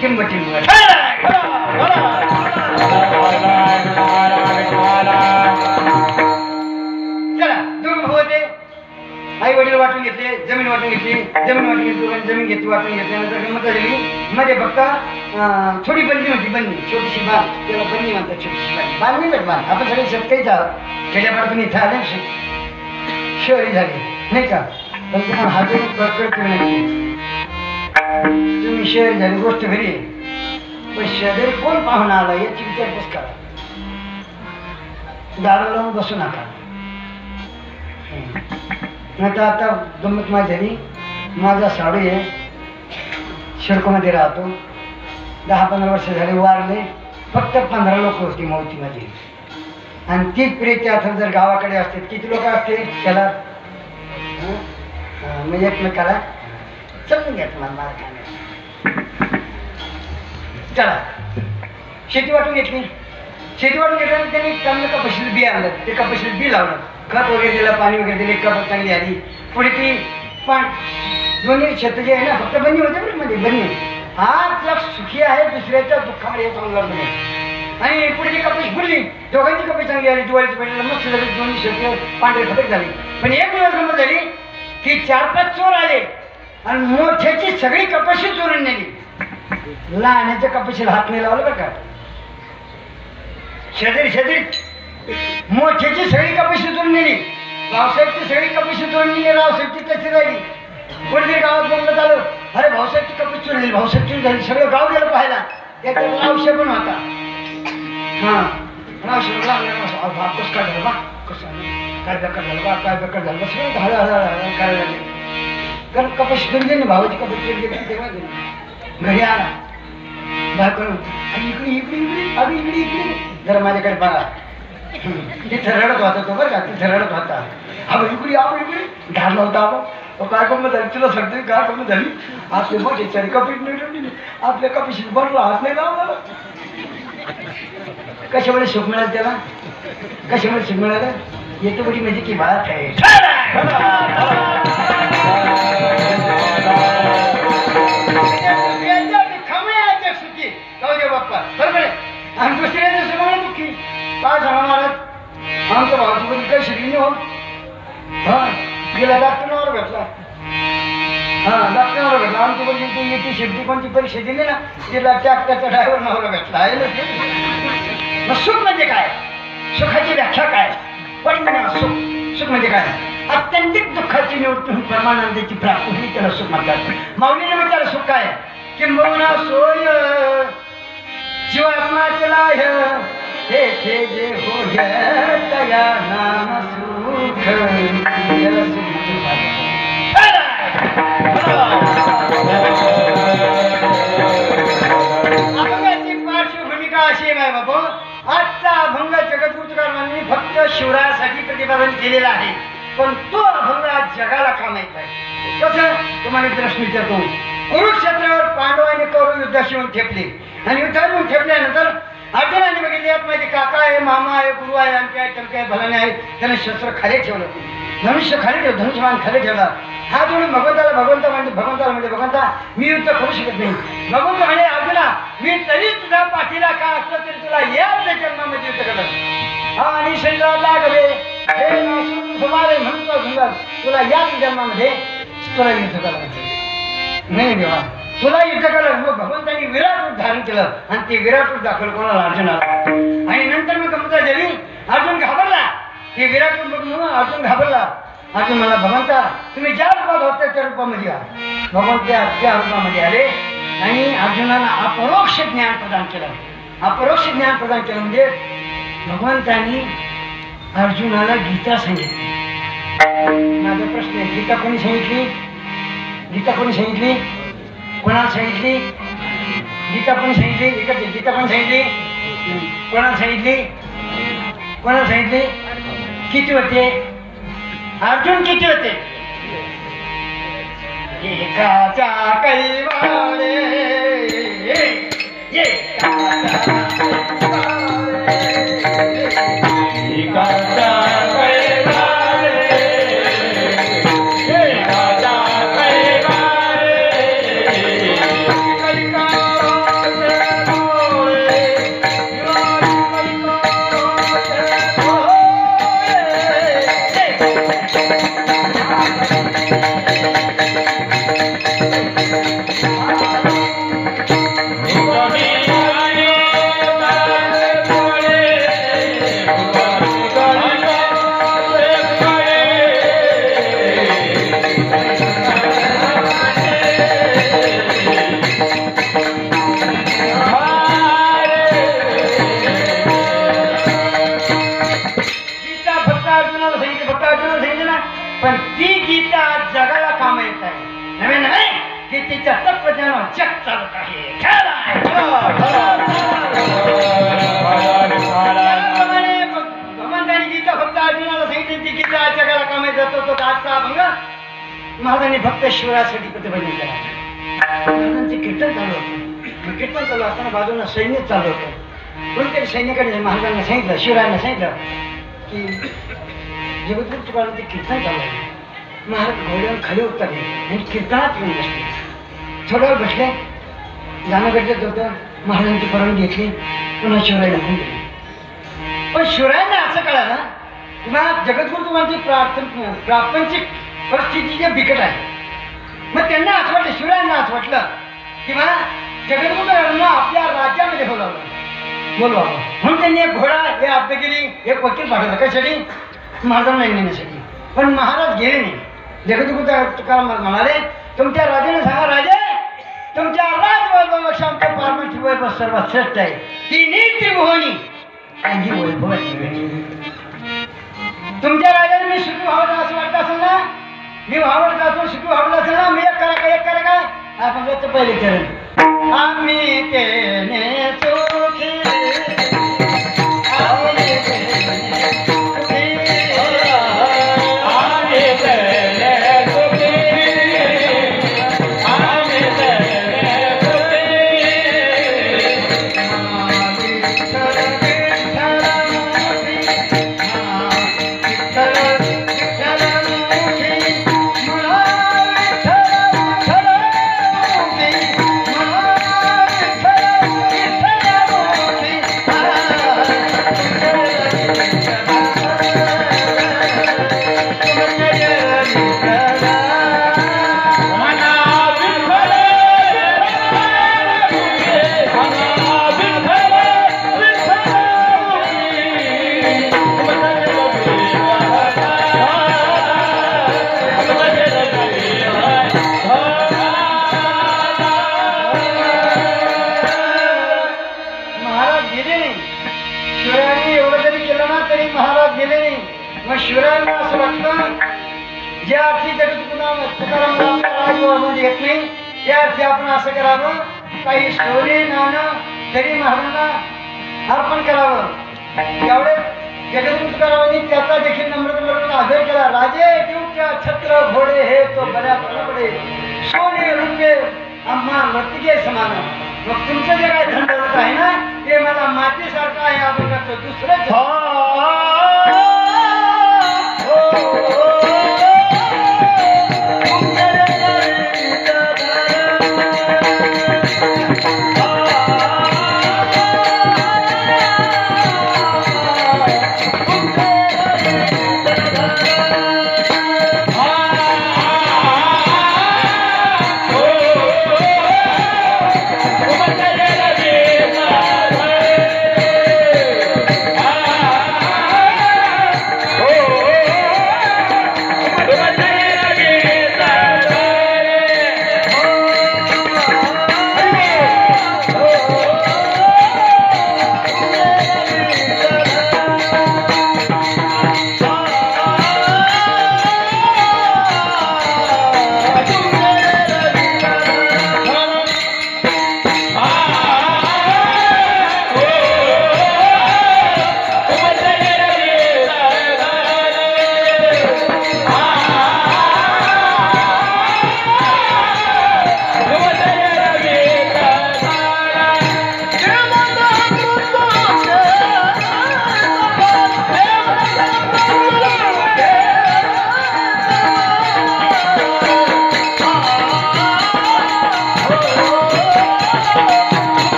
किंमतींवर. चला दोघं भाऊ होते. आई वडील वाटून घेतले, जमीन वाटून घेतली. जमीन घेतली वाटून घेतल्यानंतर गंमत झाली. मध्ये फक्त थोडी बंदी होती. बंदी छोटीशी बाग, त्याला बंदी म्हणतात. छोटीशी बाग नाही भेट बाग. आपण सगळे शेतकरीच आहोत. खेड्यापाड्यातून इथं आले शहरी झाली नाही का. पण तुम्हाला हा जो कळकळत नाही, तुम्ही शहरी झाली गोष्ट घरी आहे. पण शेजारी कोण पाहुणा आला याची विचारपूस करा. दारू लावून बसू नका. नाही तर आता गंमत माझी झाली. माझा साडू आहे, शिडकोमध्ये राहतो. 10-15 वर्ष झाले वारले. फक्त 15 लोक होती मौतीमध्ये. आणि तीच प्रीती आता जर गावाकडे असते किती लोक असते त्याला म्हणजे एकमेकाला समजून घ्या. तुम्हाला चला शेती वाटून घेतली. शेती वाटून घेतल्यानंतर त्यांनी चांगलं कपाशीला बी आणलं. ते कपाशीला बी लावलं, खत वगैरे दिलं, पाणी वगैरे दिले. कपास चांगली आली. पुढे ती पण दोन्ही शेत जे आहे ना, फक्त बंदी होते बरं मध्ये बंदी. आज जग सुखी आहे दुसऱ्याच्या दुःखामध्ये चांगलं नाही. आणि पुढे ती कपाशी फुलली. दोघांची कपाशी चांगली आली. दिवाळीच्या पहिल्याला मस्त झाली. दोन्ही शेत पांढरे खपक झाली. पण एक दिवस गंमत झाली की 4-5 चोर आले आणि मोठ्याची सगळी कपाशी चोरून नेली. लहानाच्या कपाशीला हात नाही लावलं बरं का. शेजारी मोठ्याची सगळी कपाशी चोरून नेली. भाऊसाहेबची सगळी कपाशी चोरून नेली. रावसाहेबची तशी राहिली. कोणीतरी गावात बोलणं झालं, अरे भाऊसाहेबची कपाशी चोरी झाली, भाऊसाहेब चोरी झाली. सगळं गाव गेलं पाहायला. त्याच्यात रावसाहेब पण होता. हा, रावसाहेब लागला कसं काय झालं बा, कसं काय बेकार झालं बा, काय बेकार झालं. सगळं हळूहळू करायला लागले. कारण कपाशी चोरी गेली, भावाची कपाशी चोरी गेली. तेव्हा घरी आला बाहेर करून, इकडे जरा माझ्याकडे बघा. तिथे रडत होता तो बरं का. तिथे रडत होता. इकडे ढारला होता. आपण काय गंमत झाली तुला सांगते. काय गंमत झाली, आपले मोठे चारी कपीट नाही, आपल्या कपिशी बरला हात नाही लावला. कशामुळे सुख मिळालं त्याला, कशामुळे सुख मिळालं. येतो बडी म्हणजे की बात आहे. बाप्पा बरोबर आहे. आणि दुसऱ्या दिवशी दुःखी काय सांगा महाराज, आमच्या भावाची काही शिकली नाही हो. हा गेला डॉक्टरवर भेटला. हा डॉक्टरला भेटला आमची बोलली ती येते शेवटी कोणती परीक्षा दिली ना तिला ट्रॅक्टरचा ड्रायव्हर नवरा भेटला आहे ना. मग सुख म्हणजे काय? सुखाची व्याख्या काय? परिमाण सुख. सुख म्हणजे काय? अत्यंतिक दुःखाची निवृत्ती परमानंदाची प्राप्ती ही त्याला सुख म्हणतात. माऊलीने म्हटलं सुख काय? किंबहुना सोय जीवात्मा चलाय हे जे होय तया नाम सुख याला सुख अभंगाची पार्श्वभूमिका अशी आहे बाबा. आजचा अभंग जगद्गुरुकारांनी फक्त शिवरायासाठी प्रतिपादन केलेला आहे, पण तो अभंग आज जगाला का माहित आहे? कसं? तुम्हाला प्रश्न विचारतो. कुरुक्षेत्रावर पांडवांनी कौरव युद्धाशी येऊन ठेपले आणि युद्धावर येऊन ठेपल्यानंतर अर्जुनाने बघितले यात माझे काका आहे, मामा आहे, गुरु आहे, आणखी आहे, टमके आहे, भलाने आहे. त्याने शस्त्र खाली ठेवलं, धनुष्य खाली ठेवलं, धनुष्यमान खाली ठेवला. हा जोडून भगवंताला म्हणजे भगवंता मी युद्ध करू शकत नाही. भगवंत म्हणे अर्जुना मी तरी तुझा पाठीला का असलं तरी तुला याच जन्मामध्ये युद्ध करत. हा आणि शरीराला गवे हे नासून सुमारे म्हणतो सुंदर तुला याच जन्मामध्ये तुला युद्ध करायचं नाही देवा, तुला युद्ध करायला. मग भगवंतांनी विराट रूप धारण केलं आणि ते विराट रूप दाखवलं कोणाला? अर्जुनाला. आणि नंतर मग गमता झाली. अर्जुन घाबरला. ते विराट रूप बघून अर्जुन घाबरला. अर्जुन म्हणला भगवंता तुम्ही ज्या रूपात होते त्या रूपामध्ये या. भगवंत त्या रूपामध्ये आले आणि अर्जुनाला अपरोक्ष ज्ञान प्रदान केलं. अपरोक्ष ज्ञान प्रदान केलं म्हणजे भगवंतांनी अर्जुनाला गीता सांगितली. माझा प्रश्न आहे, गीता कोणी सांगितली? गीता कोणी सांगितली? कोणाला सांगितली? गीता कोणी सांगितली? एकच गीता कोणी सांगितली? कोणाला सांगितली? कोणाला सांगितली? किती होते अर्जुन? किती होते? एकाचा कैवारे पण ती गीता जगाला काम येत आहे. नव्हे नव्हे गीतेच्या तत्वज्ञानावर जग चालत आहे. भगवंतांनी गीता फक्त अर्जुनाला सांगितली, ती गीता जगाला काम येत जातो. तो आजचा अभंग महाराजांनी फक्त शिवरायासाठी प्रतिपादन केला. महाराजांचे कीर्तन चालू होतं. कीर्तन चालू असताना बाजूला सैन्य चालू होतं. कोणतरी सैन्याकडे महाराजांना सांगितलं, शिवरायांना सांगितलं की जगद्गुरु तुकारामांचे कीर्तन चालू आहे. महाराज घोड्यावर खाली उतरले आणि कीर्तनात येऊन बसले. थोड्या वेळ बसले, जाणं गरजेचं होतं. महाराजांची परवानगी घेतली, पुन्हा शिवरायांना फोन केली. पण शिवरायांना असं कळालं किंवा जगद्गुरु तुकारामांची प्रापंचिक परिस्थिती जे बिकट आहे. मग त्यांना असं वाटलं, शिवरायांना असं वाटलं किंवा जगद्गुरु तुकारामांना आपल्या राज्यामध्ये बोलवावं. म्हणून त्यांनी एक घोडा, एक आब्दगिरी, एक वकील पाठवला. कशासाठी? महाराजांना नेण्यासाठी. पण महाराज गेले नाही. जगद्गुरु तुकाराम म्हणाले तुमच्या राजाने सांगा, राजे तुमच्या राजवैभवापेक्षा आमच्या पारमार्थिक वैभव सर्वात श्रेष्ठ आहे. तिन्ही त्रिभुवनी आणि वैभवाची वेळ. तुमच्या राजाने मी सुखी व्हावं असं वाटतं असेल ना, मी व्हावं असून सुखी व्हावं असेल ना, मी एक करा काय आपण याचं पहिले चरण आम्ही केले सुखी मग शिवरायांना असं वाटलं ज्या अर्थी तुकाराम राजमध्ये येत नाही त्या अर्थी आपण असं करावं काही सोने नाणं तरी महाराजांना अर्पण करावं. त्यावेळेस जगद्गुरु तुकारामांनी त्याचा देखील नम्रतेबरोबर आदर केला. राजे देऊच्या छत्र घोडे हे तो बऱ्या पडे सोने रुपये आम्हा मर्तिके समान. मग तुमचं जे काय धन दौलत आहे ना ते मला मातीसारखं आहे. आपण करतो दुसरं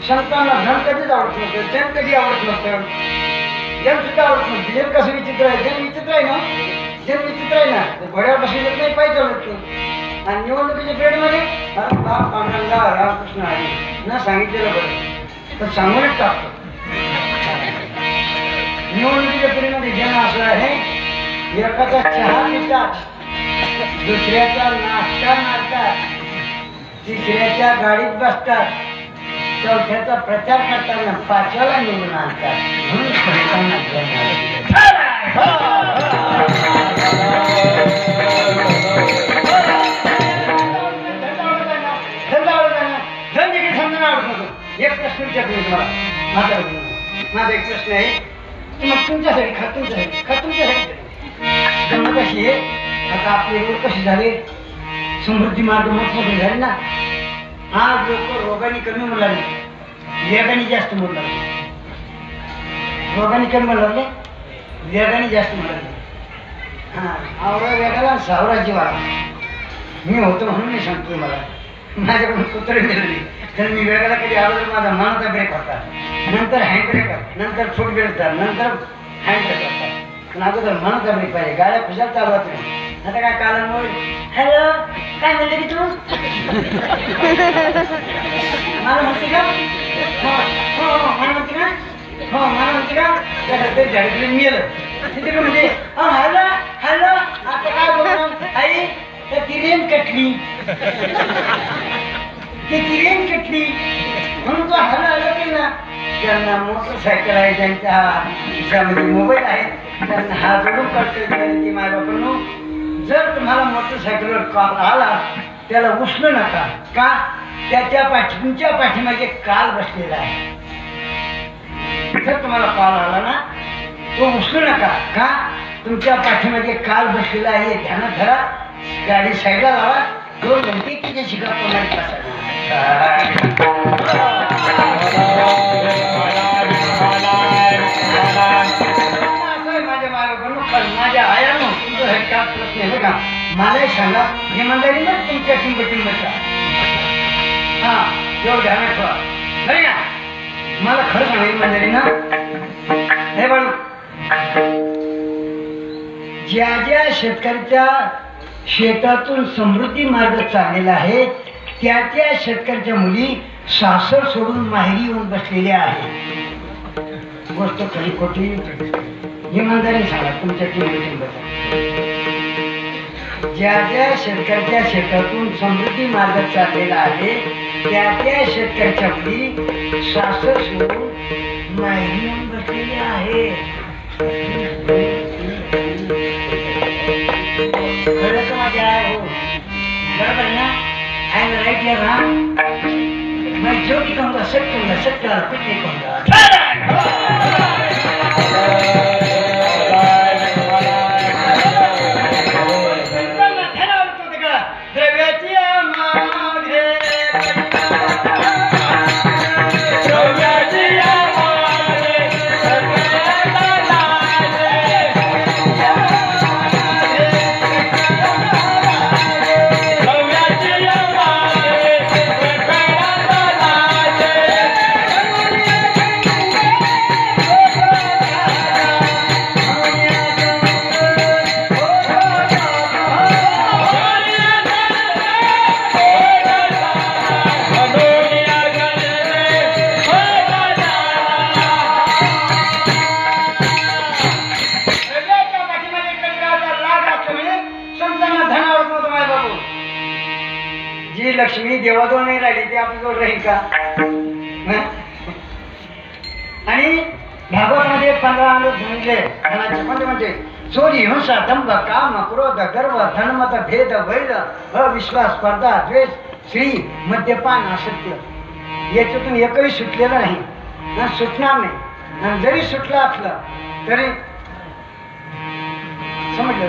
संतांना धन कधीच आवडत नसतं. जन कधी आवडत नसतं. जन सुद्धा आवडत नसतं. जन कसं विचित्र आहे. जन विचित्र आहे ना. जन विचित्र आहे ना. घोड्यावर बसलेलं नाही पाहिजे होत. आणि निवडणुकीच्या पिरियडमध्ये पांडुरंगा रामकृष्ण हरी न सांगितलेलं बरं तर सांगूनच टाकतो. निवडणुकीच्या पिरियडमध्ये जन असं आहे एकाचा चहा पितात, दुसऱ्याचा नाश्ता मारतात, तिसऱ्याच्या गाडीत बसतात, चौथ्याचा प्रचार करताना पाचव्याला निवडून आणतात. म्हणून संतांना धन देखील समजून आवडत नव्हतं. एक प्रश्न विचारतो तुम्हाला. माझा एक प्रश्न आहे मग तुमच्यासाठी तुमच्यासाठी गंमत अशी आहे आता आपले रोग कसे झाले समृद्धी मार्ग मोठमोठे झाले ना. आज लोक रोगाने कमी म्हणू लागले, वेगाने जास्त म्हणू लागले. रोगाने कमी म्हणू लागले, वेगाने जास्त म्हणू लागले. हां आवडा वेगाला सावरा जीवाला. मी होतो म्हणून मी सांगतो मला माझ्याकडून कुत्रे मिळाली तर मी वेगाला कधी अगोदर माझा मनाचा ब्रेक होता, नंतर हँड ब्रेकर, नंतर फूट ब्रेकर, नंतर हँड ब्रेक होता. पण अगोदर मनाचा ब्रेक पाहिजे. गाड्या खुशाल चालवत नाही. आता काय कालांमुळे हॅलो काय म्हणते की तू मला म्हणते का मला म्हणते का मला म्हणते का त्या झाडीकडे गेलं तिथे म्हणजे हॅलो हॅलो आता काय बोलणार आई तर ती रेन कटली म्हणून तो हॅलो हॅलो केला. ज्यांना मोटरसायकल आहे ज्यांच्या खिशामध्ये मोबाईल आहे त्यांना हा जोडून कळतो की माझ्या पण जर तुम्हाला मोटरसायकलवर कॉल आला त्याला उचलू नका. का तुमच्या पाठीमागे काल बसलेला आहे. जर तुम्हाला कॉल आला ना तो उचलू नका. का तुमच्या पाठीमागे काल बसलेला आहे ध्यानात धरा. गाडी साईडला लावा. 2 घंटे तिथे शिका कोणाला प्रश्न आहे का मला एक सांगा इमानदारी ना तुमच्या टिंबचा हा एवढं ध्यानात ठेवा बरे का मला खरं सांगा इमानदारी ना हे बाळू ज्या ज्या शेतकऱ्याच्या शेतातून समृद्धी मार्ग चाललेला आहे त्या त्या शेतकऱ्याच्या मुली सासर सोडून माहेरी येऊन बसलेल्या आहेत गोष्ट खरी खोटी इमानदारी सांगा तुमच्या टिंबचा ज्या ज्या शेतकऱ्याच्या शेतातून समृद्धी मार्ग चाललेला आहे त्या त्या शेतकऱ्याच्या मुली सासर सोडून माहेरी येऊन बसलेल्या आहेत खरं तर माझे आहे हो बरोबर ना आय एम राईट या राम मैं जो भी कहूँगा सत्य कुछ नहीं कहूँगा लक्ष्मी देवाजवळ नाही राहिली ती आपल्याजवळ राहील का आणि भागवतमध्ये 15 अंग सांगितले धनाचे म्हणजे चोरी हिंसा दंभ काम क्रोध गर्व धनमत भेद वैर अविश्वास स्पर्धा द्वेष श्री मद्यपान असत्य याच्यातून एकही सुटलेलं नाही ना सुटणार नाही आणि जरी सुटलं असलं तरी समजलं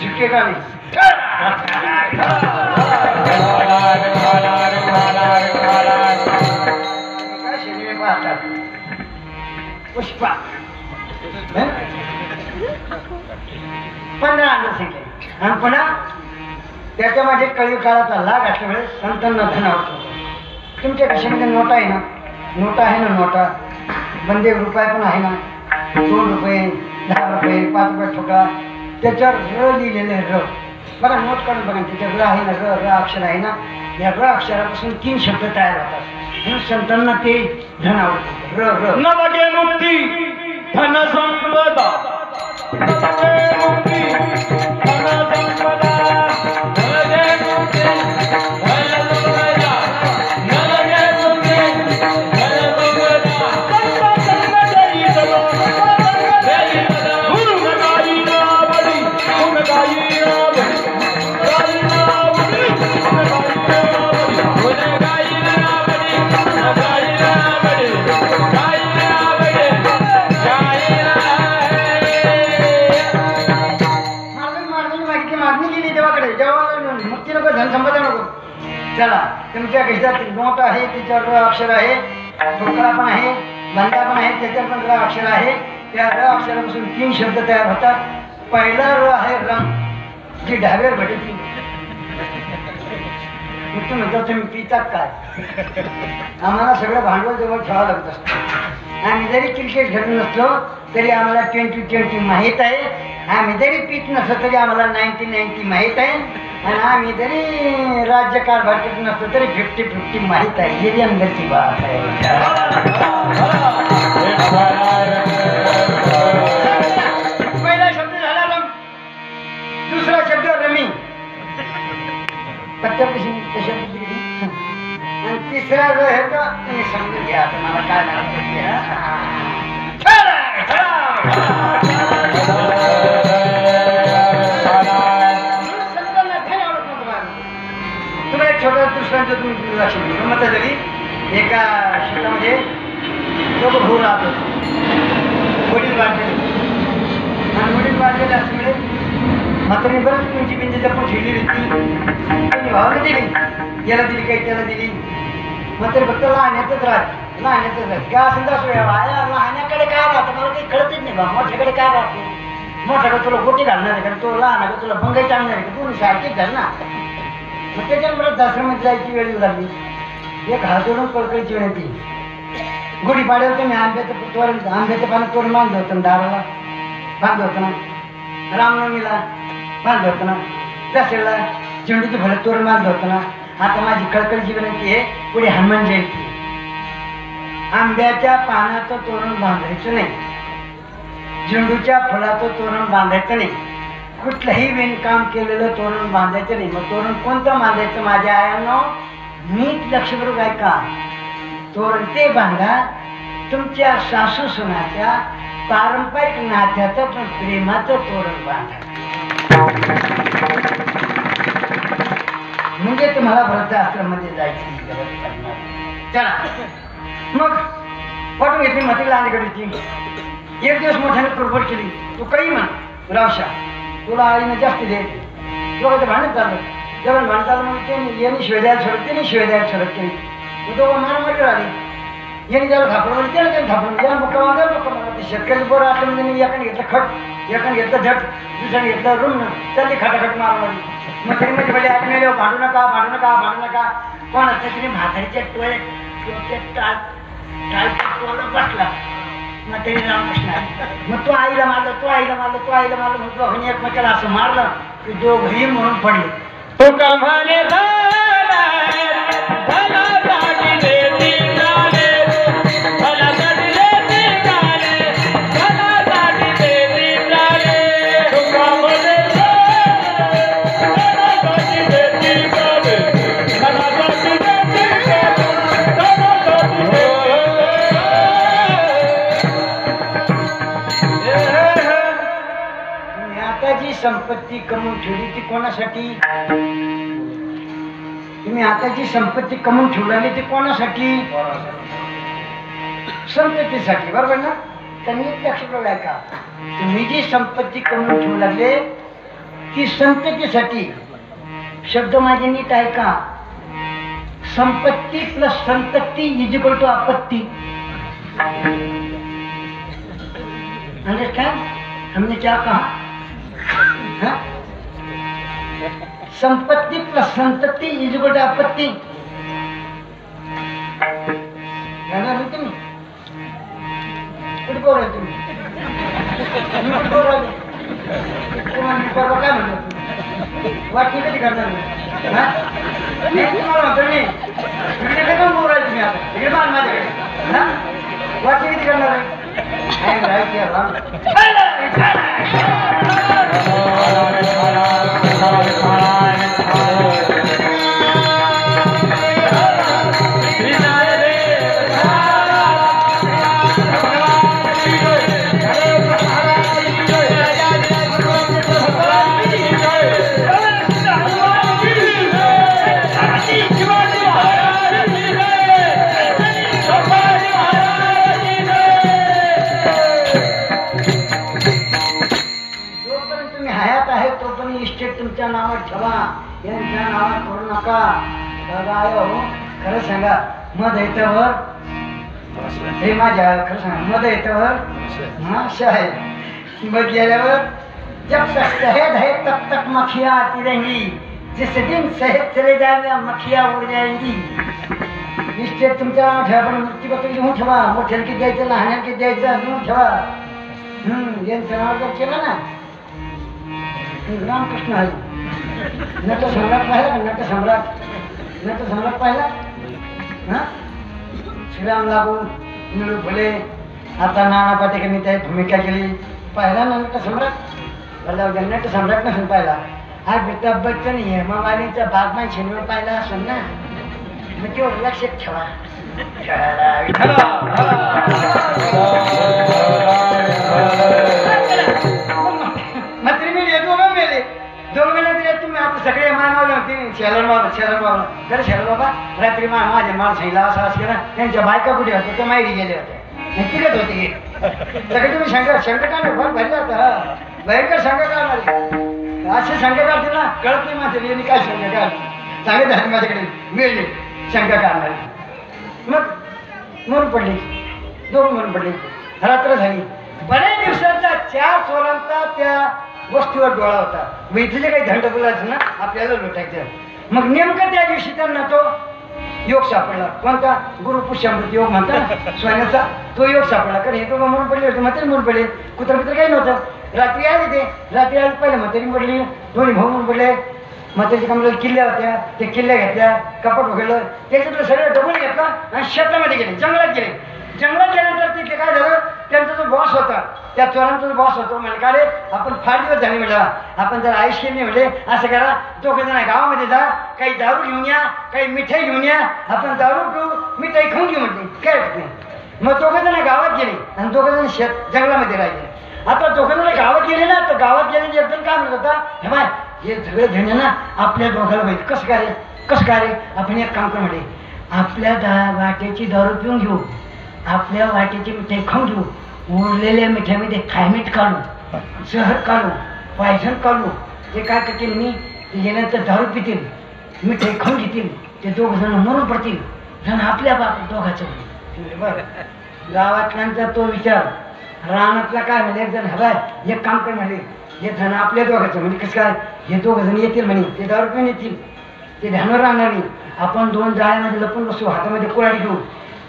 झुकेगा नाही पुष्पा 15 अंग सांगितले आणि पुन्हा त्याच्यामध्ये कळी काळाचा लाग असल्यामुळे संतांना धन आवडतो तुमच्या खिशामध्ये नोटा आहे ना नोटा आहे ना नोटा बंदे रुपये पण आहे ना 2 रुपये 10 रुपये 5 रुपये ठोका त्याच्यावर र लिहिलेले र बघा नोट काढून बघा त्याच्यावर र आहे ना र अक्षर आहे ना या र अक्षरापासून 3 शब्द तयार होतात म्हणून संतांना ते धन आवडतं र र नवगे मुक्ती धन संपदा नवगे मुक्ती धन संपदा नवगे मुक्ती धन संपदा नवगे मुक्ती धन संपदा संपदा सलो देई गुरु गाई ना बड़ी गुरु गाई ना बड़ी गाई ना बड़ी गुरु गाई ना बड़ी गाई ना बड़ी गाई ना बड़ी गाई ना मागणी केली देवाकडे जेव्हा मुक्ती नको धन संपदा नको चला तुमच्या खिशात नोट आहे त्याच्यावर र अक्षर आहे ठोकळा पण आहे बंदा पण आहे त्याच्यावर पण र अक्षर आहे त्या र अक्षरापासून 3 शब्द तयार होतात पहिला र आहे रंग जी ढाब्यावर भेटते मग तुम्ही पितात काय आम्हाला सगळं भांडवल जवळ ठेवावं लागत असतं आम्ही जरी क्रिकेट खेळत नसलो तरी आम्हाला 20-20 माहीत आहे आम्ही जरी पीत नसलो तरी आम्हाला 90-90 माहीत आहे आणि आम्ही जरी राज्यकारभार करत नसतो तरी 50-50 माहीत आहे ये अंदरची बात आहे पहिला शब्द झाला रम दुसरा शब्द रमी आणि तिसरा जो आहे तो तुम्ही समजून घ्या तुम्हाला काय तुला एक छोटा दृष्टांत तुम्ही लक्ष दिलं मत झाली एका शेतामध्ये दोघं भाऊ राहत होते वडील वाढलेले आणि वडील वाढलेले असल्यामुळे म्हातारी बरंच तुमची बिंदी जपून ठेवली होती भावाला दिली याला दिली काही त्याला दिली म्हातारी फक्त लहाण्यातच राहते लहाण्यातच राहते काय असेल तर लहाण्याकडे काय राहतं मला काही कळतच नाही बा मोठ्याकडे काय राहतो मोठा का तुला गोटी घालणार आहे का तो लहान का तुला भंगाई टाकणार आहे का दोन्ही सारखीच झालं ना. मग त्याच्यात मला दसऱ्यामध्ये जायची वेळ येऊ लागली. एक हात जोडून कळकळीची विनंती. गुढी पाड्यावर तुम्ही आंब्याचं पानं तोरण बांधलं होतं, दाराला बांधलं होतं ना, रामनवमीला बांधलं होतं ना, दसऱ्याला झेंडूची फुलं तोरण बांधलं होतं ना. आता माझी कळकळीची विनंती आहे, पुढे हनुमान जयंती, आंब्याच्या पानाचं तोरण बांधायचं नाही, झेंडूच्या फुलाचं तोरण बांधायचं नाही, कुठलंही विणकाम केलेलं तोरण बांधायचं नाही. मग तोरण कोणतं बांधायचं माझ्या आयांनो? नीट लक्षपूर्वक ऐका. तोरण ते बांधा तुमच्या सासू सुनाच्या पारंपरिक नात्याचं पण प्रेमाचं तोरण बांधा, म्हणजे तुम्हाला वृद्धाश्रममध्ये जायची गरज पडणार. चला मग वाटून घेतली मती लहानकडीची. एक दिवस मोठ्याने कुरबड केली. तू काही म्हण रावशा, तुला आईनं जास्त दे. दोघं भांडत चाललं, जेवण भांडत चाललं. मग ते यांनी शिवेद्याला सोडत, त्याने शिवेद्याला सोडत केली. तू दोघं मारामारी आली. यांनी त्याला थापडं म्हणजे त्याला त्याने थापडं, याला मुक्का मारला मुक्का मारला. ते शेतकरी बोरं असलं म्हणजे मी एकाने घेतलं खट, एकाने घेतलं झट, दुसऱ्याने घेतलं रुमणं, चालली खटाखट मारामारी. मग तरी म्हणजे पहिले आत्मेले भांडू नका भांडू नका भांडू नका. कोण असतं तिने म्हातारीच्या टोळ्यात टाळ बसला. मग तरी रामकृष्ण मग तो आईला मारलं, तो आईला मारलं, तो आईला मारलं. मग दोघांनी एकमेकाला असं मारलं की दोघंही म्हणून पडले. तो कमाने भला जागी देती गाणे, भला जागी देती गाणे, भला जागी देती गाणे. तो कमाने भला जागी देती गाणे, भला जागी देती गाणे, भला जागी देती गाणे. तुम्ही आता जी संपत्ती कमवून ठेवली ती कोणासाठी? तुम्ही आता जी संपत्ती कमवून ठेवली ती कोणासाठी? संपत्तीसाठी, बरोबर ना? त्यांनी लक्षपूर्वक ऐका. तुम्ही जी संपत्ती कमवून ठेवू लागले ती संततीसाठी. शब्द माझे नीट ऐका. संपत्ती प्लस संतती इज इक्वल टू आपत्ती. अंडरस्टँड? हमने क्या कहा? हाँ? संपत्ती प्लस संतती इज इक्वल टू आपत्ती. तुम्ही कुठे बोलाय तुम्ही? कुठे बोलाय? तुम्हाला परवा काय म्हणलं? वाटणी कधी करणार नाही? हा? मी तुम्हाला म्हणतो नाही, इकडे काय पण बोलाय तुम्ही आता? इकडे मान माझ्याकडे. हा? वाटणी कधी करणार आहे? तुमच्या नावात ठेवा, यांच्या नावात करू नका. हो खरं सांगा, मध येत्यावर हे माझ्या खरं सांगा, मध येत्यावर हा शाही मध गेल्यावर जब तक शहद है तब तक मक्खियाँ आती रहेंगी, जिस दिन शहद चले जाएगा मक्खियाँ उड़ जाएंगी. इस्टेट तुमच्या नावात ठेवा, पण मृत्यूपत्र लिहून ठेवा. मोठ्याला किती द्यायचं, लहान्याला किती द्यायचं लिहून ठेवा. यांच्या नावावर जर केलं ना, रामकृष्ण हरी नट सम्राट पाहिला का? नट सम्राट पाहिला हा? श्रीराम लागू निळू फुले, आता नाना पाटेकरांनी त्यात भूमिका केली. पाहिला ना नट सम्राट? नट सम्राट नसून पाहिला. हा अमिताभ बच्चन हेमा मालिनीचा बागमान शनिवार पाहिला असेल ना, मग तेवढं लक्षात ठेवा. मात्र मी दोघं मेले. दोन महिन्यात दिले तुम्ही. आता सगळे मानवले होते शेलर बाबा जर शेलर बाबा रात्री माझ्या माणसाईला असं असं केलं. त्यांच्या बायका कुठे होत्या? त्या माहेरी गेले होते, तिकडेच होते. सगळे तुम्ही संकटाने भर भरले होता. भयंकर संकट आले. असे संकट काढते ना, कळत नाही माझ्या यांनी काय संकट काढले. सांगत आहे माझ्याकडे मिळले शंका काढणारी. मग मरून पडली, दोन मरून पडली. रात्र झाली. बऱ्याच दिवसाचा 4 चोरांचा त्या वस्तीवर डोळा होता. मग इथे जे काही धंड बोलायचं ना आपल्याला लुटायचं. मग नेमकं त्या दिवशी त्यांना तो योग सापडला. कोणता? गुरु पुष्यामृत योग म्हणतात सोन्याचा. तो योग सापडला. कारण हे दोघं म्हणून पडले होते, म्हातारी म्हणून पडले. कुत्र मित्र काही नव्हतं. रात्री आले ते. रात्री आले पहिले म्हातारी पडली, दोन्ही भाऊ म्हणून पडले. म्हातारीच्या कमरेला किल्ल्या होत्या, ते किल्ल्या घेतल्या, कपाट उघडलं, त्याच्यातलं सगळं डबल घेतलं आणि शेतामध्ये गेले, जंगलात गेले. जंगलात गेल्यानंतर तिथे काय झालं, त्यांचा जो बॉस होता, त्या चोरांचा जो बॉस होता म्हणजे काय रे, आपण फार दिवस झाले म्हटलं, आपण जर आयुष केली म्हणजे असं करा, दोघं जण गावामध्ये जा, काही दारू घेऊन या, काही मिठाई घेऊन या, आपण दारू पिऊ, मिठाई खाऊन घेऊ म्हटली. काय नाही. मग दोघं जण गावात गेले आणि दोघं जण जंगलामध्ये राहिले. आता दोघं जण गावात गेले ना, तर गावात गेले एकदम काय म्हणत होता, हे बाय हे सगळे जण ना आपल्या दोघाला पाहिजे. कसं काय रे, कसं काय रे, आपण एक काम कर म्हणे, आपल्या वाट्याची दारू पिऊन घेऊ, आपल्या वाट्याची मिठाई खाऊन घेऊ, उरलेल्या मिठाईमध्ये थायमीठ काढू, जहर काढू, पायझन काढू. ते काय करतील, मी ते गेल्यानंतर दारू पितील, मिठाई खाऊन घेतील, ते दोघ जण मरून पडतील, जण आपल्या दोघाचं. बरं, गावातल्यांचा तो विचार. रानातला काय म्हणजे एक जण हवाय एक काम कर म्हणे, हे जण आपल्या दोघाचं म्हणजे कसं काय, हे दोघं जण येतील म्हणे, ते दारू पिऊन येतील, ते ध्यानावर राहणार नाही. आपण 2 जाळ्यामध्ये लपून बसू, हातामध्ये कुऱ्हाडी घेऊ,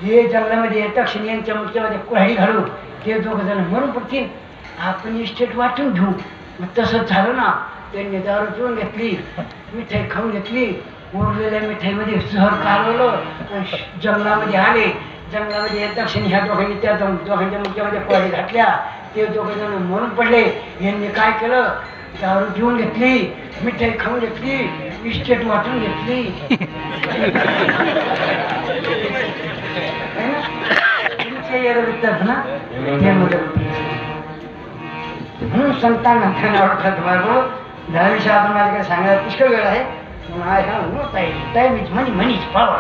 हे जंगलामध्ये दक्षिण यांच्या मुख्यामध्ये कुऱ्हाडी घालू, ते दोघं जण मरून पडतील, आपण इस्टेट वाटून घेऊ. मग तसंच झालं ना, त्यांनी दारू पिऊन घेतली, मिठाई खाऊन घेतली, उरलेल्या मिठाईमध्ये जहर कालवलं, जंगलामध्ये आले. जंगलामध्ये दक्षिण ह्या दोघांनी त्या दोघांच्या मुख्यामध्ये कुऱ्हाडी घातल्या, ते दोघं जण मरून पडले. यांनी काय केलं, दारू पिऊन घेतली, मिठाई खाऊन घेतली, इस्टेट वाटून घेतली. ना म्हणून संतांना ओळखत बरोबर. 10 विषयातून माझ्याकडे सांगायला पुष्कळ वेळ आहे. मनीच पावर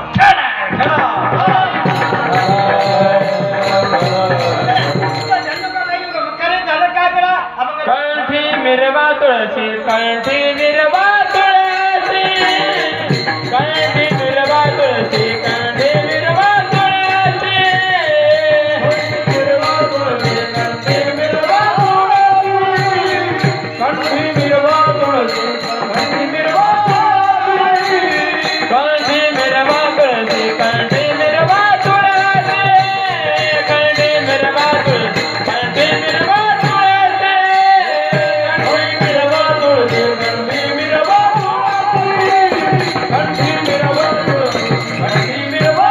कंठी मिरवा तुळसी, कंठी मिरवा तुळसी, कंठी मिरवा तुळसी, कंठी मिरवा तुळसी, मिरवा तुळसी, कंठी मिरवा तुळसी, कंठी मिरवा तुळसी, कंठी मिरवा तुळसी, कंठी मिरवा तुळसी, कंठी मिरवा तुळसी, कंठी मिरवा तुळसी, कंठी मिरवा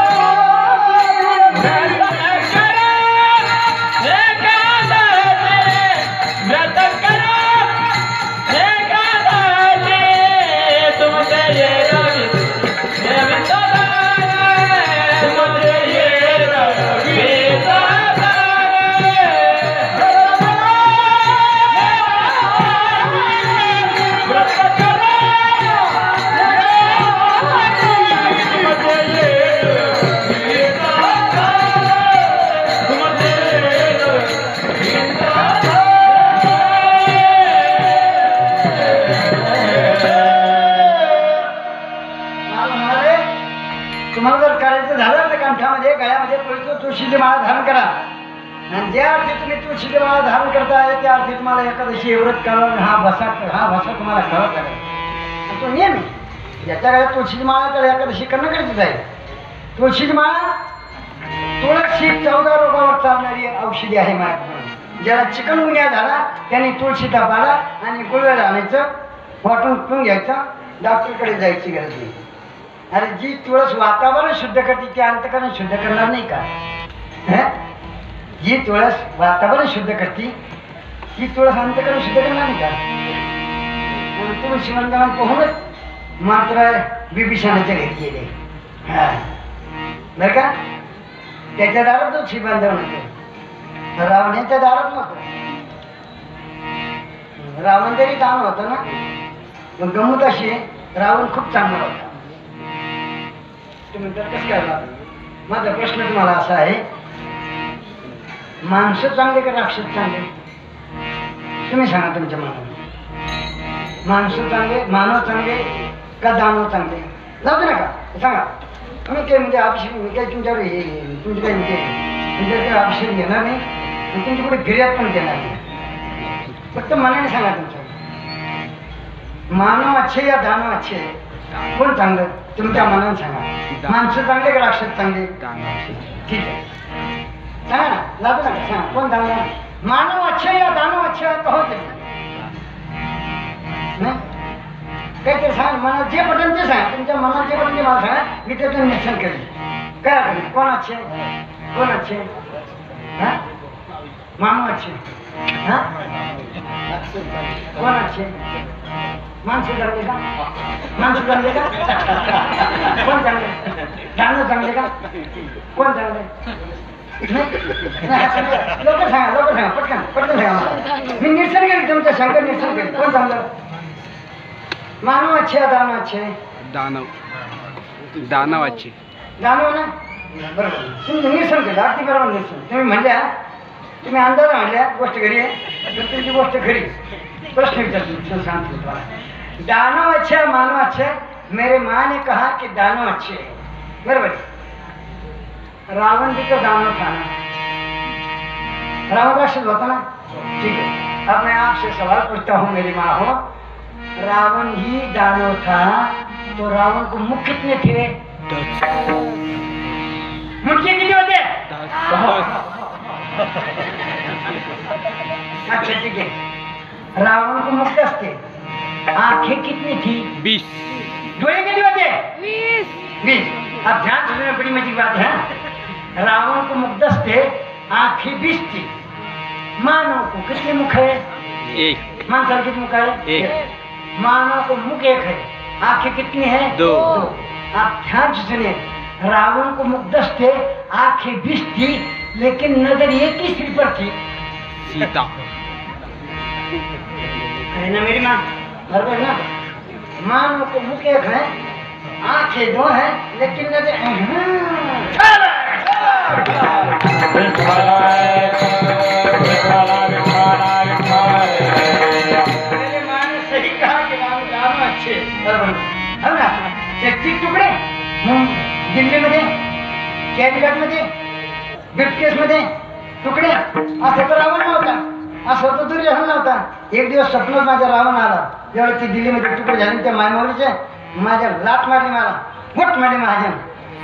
गळ्यामध्ये पवित्र तुळशीची माळा धारण करा. आणि ज्या अर्थी तुम्ही तुळशीची माळा धारण करताय त्या अर्थी तुम्हाला एकादशी व्रत करावं. हा भाषा तुम्हाला कळत आहे. तो नियम आहे. ज्याच्या गळ्यात तुळशीची माळा तर एकादशी करणं गरजेचं आहे. तुळशीची माळा तुळस ही 14 रोगावर चालणारी औषधी आहे. माळा ज्याला चिकनगुन्या झाला त्याने तुळशीचा पाला आणि गुळवेल आणायचं, वाटून पिऊन घ्यायचं, डॉक्टरकडे जायची गरज नाही. अरे जी तुळस वातावरण शुद्ध करते ती अंतकरण शुद्ध करणार नाही का? जी तुळस वातावरण शुद्ध करते ती तुळस अंतकरण शुद्ध करणार नाही का? तुळशी वंदना पाहूनच मात्र बिभीषणाच्या घरी गेले. बरं का? त्याच्या दारात तुळशी वंदन होते, रावणाच्या दारात नव्हतं. रावण तरी चांगला होता ना, पण गंमत अशी रावण खूप चांगला होता. तुम्ही तर कसं करणार? माझा प्रश्न तुम्हाला असा आहे, माणसं चांगले का राक्षस चांगले? तुम्ही सांगा तुमच्या मनात. माणसं चांगले, मानव चांगले का दानव चांगले? जाऊ दे नका सांगा. तुम्ही काय म्हणजे अभिषेक मी काही तुमच्यावर तुमचे काही म्हणजे तुमच्या काही अभिषेक घेणार नाही आणि तुमची पुढे फिर्याद पण देणार नाही. फक्त मनाने सांगा तुमचं मानव अच्छे या दानव अच्छे कोण चांगलं तुमच्या मनाने सांगा. माणसं चांगले का राक्षस चांगले? ठीक आहे सांगा ना लागू नका सांगा कोण चांगलं मानव अच्छे या दानव अच्छे कहो ते नाही काहीतरी सांग मनात जे पटेल ते सांगा तुमच्या मनात जे पटेल ते मला सांगा मी त्याचं निरीक्षण करेन काय करेल कोण अच्छे कोण अच्छे हा मानव अच्छे हा कोण अच्छे माणसं चांगले का माणसं चांगले का कोण चांगले दानव चांगले का कोण चांगले लोक सांगा पटकन सांगा मला मी निरसन केली तुमच्या शंकर निरसन केली कोण चांगलं मानव अच्छे दानव अच्छे दानव अच्छे दानव ना बरोबर तुम्ही निरसन केलं अगदी बरोबर निरसन तुम्ही म्हणल्या तुम्ही अंदाज म्हणल्या गोष्ट खरी आहे तर तुमची गोष्ट खरी प्रश्न विचारतो सांगतो दानव अच्छे मानव अच्छे मेरे माँ ने कहा कि दानव अच्छे बरोबर रावण भी तो दानव था ना रावण राक्षस होता ना ठीक है अब मैं आपसे सवाल पूछता हूँ मेरी माँ हो रावण ही दानव था तो रावण को मुख कितने थे मुख्य कितने होते अच्छा ठीक है रावण को मुख 10 थे आंखें कितनी थी 20 डोळे कितने होते 20 अब ध्यान सुनने बड़ी मजे की बात है रावण को मुख 10 थे आंखें 20 थी मानव को कितने मुख है 1 मानव कितने मुख है 1 मानव को मुख 1 है आंखें कितनी है 2 आप ध्यान से सुनिए रावण को मुख 10 थे आंखें 20 थी लेकिन नजर एक ही सिर पर थी सीता है ना मेरी माँ बराबर ना मानव को मुख 1 है आंखें 2 है लेकिन नजर मेरे माँ ने सही कहा कि दानव अच्छे बरोबर है ना 33 तुकडे दिल्लीमध्ये कॅबिनेटमध्ये ब्रिफकेसमध्ये तुकडे असं तर रावण नव्हता असं तर दुर्योधन नव्हता. एक दिवस स्वप्नात माझा रावण आला जेव्हा ती दिल्लीमध्ये तुकडे झाले त्या मायमाऊलीचे माझ्या लाट मारली मला गोट मारली महाजन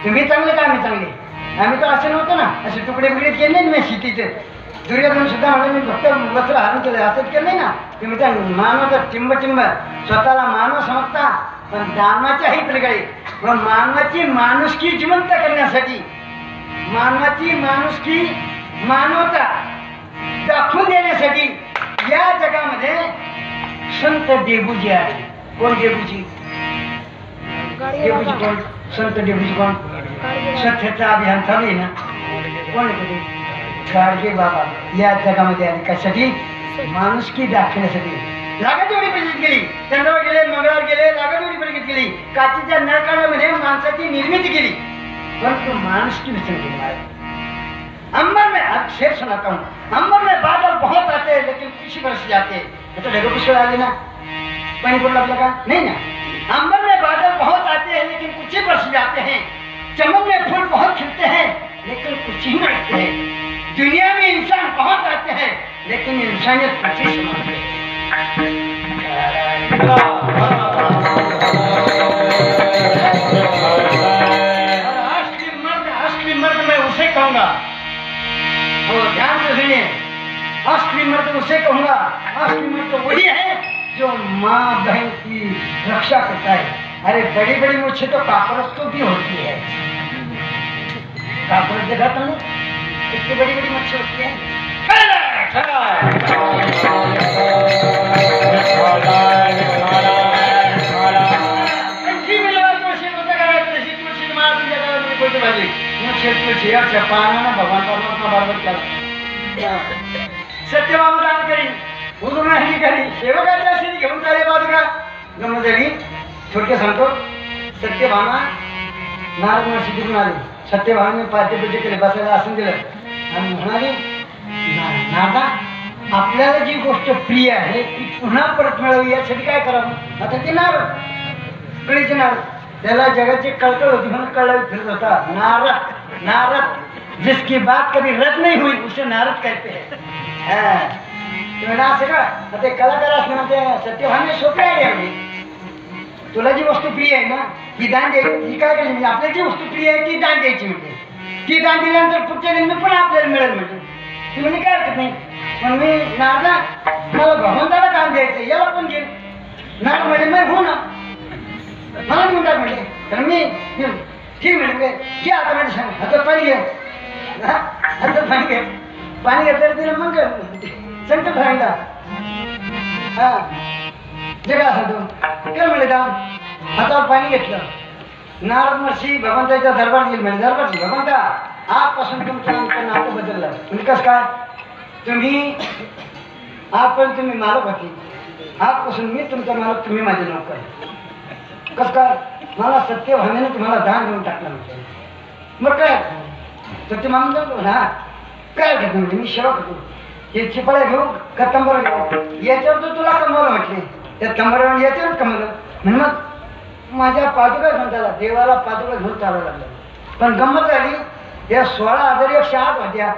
तुम्ही चांगले का आम्ही चांगले आम्ही तर असं नव्हतं ना असे तुकडे बिकडे केले नाही मी शेतीचे दुर्योधन सुद्धा म्हणून मी फक्त वस्त्र हरण केलं असंच केलं नाही ना तुम्ही त्या मानवाचा टिंब स्वतःला मानव समजता पण दानवाच्याही पलीकडे व मानवाची माणुसकी जिवंत करण्यासाठी मानवाची माणुसकी मानवता दाखवून देण्यासाठी या जगामध्ये संत देबूजी आहे. कोण देबूजी देबूजी कोण संत देबूजी कोण सत्याचं अभियान चालू आहे ना कोण आहे गाडगे बाबा या जगामध्ये आले कशासाठी माणुसकी दाखवण्यासाठी लागत एवढी प्रगती केली चंद्रावर गेले मंगळावर गेले लागत एवढी प्रगती केली काचेच्या नळकांडामध्ये माणसाची निर्मिती केली परंतु माणुसकी विसरून केली आहे. अंबर में अब शेर सुनाता हूँ अंबर में बादल बहुत आते हैं लेकिन कुछ बरस जाते हैं तो ढेगो पुष्कळ आले ना पानी पडलं आपलं का नहीं ना अंबर में बादल बहुत आते हैं लेकिन कुछ ही बरस जाते हैं चमन में फूल बहुत खिलते हैं लेकिन कुछ ही मरते हैं दुनिया में इंसान बहुत आते हैं लेकिन इंसानियत पच्चीस मारते हैं. असली मर्द मैं उसे कहूंगा वो ध्यान से सुनिए असली मर्द उसे कहूंगा असली मर्द तो वही है जो माँ बहन की रक्षा करता है. अरे बड़ी बड़ी मुझे तो काकरस तो भी होती है काकरस देखा तुमने इतनी बड़ी बड़ी मच्छी होती है. भगवान परमात्मा बरोबर केला सत्यभामा दान करी उदुनाही करी सेवकाच्या श्री घेऊन चाले बाजूला गमत झाली. थोडक्यात सांगतो सत्यभामा नारद महर्षी तिकडून आले सत्यभामाने पाठ्यपूजा केले बसायला आसन दिलं आणि म्हणाले नारदा आपल्याला जी गोष्ट प्रिय आहे ती पुन्हा परत मिळावी यासाठी काय करावं. आता ते नारद कळीचे नारद त्याला जगाची कळकळ होती म्हणून कळावी फिरत होता. नारद जिसकी बात कभी रद्द नहीं हुई उसे नारद कहते हैं. म्हणा असं का आता ते कलाकार असणं ते सत्यभामे सोपी आहे म्हणजे तुला जी वस्तू प्रिय आहे ना ती दान द्यायची ही काय करायची म्हणजे आपल्याला जी वस्तू प्रिय आहे ती दान द्यायची म्हणजे ती दान दिल्यानंतर पुढच्या जन्मी पण आपल्याला मिळेल म्हणजे ती म्हणजे काय हरकत नाही पण मी नारदा मला भगवंताला दान द्यायचं याला पण घे नारद म्हणजे मी हो ना मला घेऊन टाक म्हणजे तर मी ठीक म्हणजे घे आता म्हणजे सांग हातात पाणी घे हातात पाणी घे पाणी घेतलं तिला मग संकट राहिला हा जे काय असं तू कर म्हणजे दान हातावर पाणी घेतलं नारद महर्षी भगवंताच्या दरबार गेले म्हणजे दरबार भगवंता आजपासून तुमचं आमचं नातं बदललं म्हणजे कसं काय तुम्ही आजपर्यंत तुम्ही मालक होते आजपासून मी तुमचा मालक तुम्ही माझे नोकर कसं काय मला सत्यभामेने तुम्हाला दान देऊन टाकलं म्हणजे मग काय सत्यभामे जातो ना काय घेतो म्हणजे मी सेवा करतो हे चिपळ्या घेऊ का तंबर घेऊ याच्यावर तर तुला कमवलं म्हटले त्या तंबरावर याच्यावर कमवलं म्हणून मग माझ्या पादुका घेऊन त्याला देवाला पादुका घेऊन चालू लागलं पण गंमत झाली या 16,108 होत्या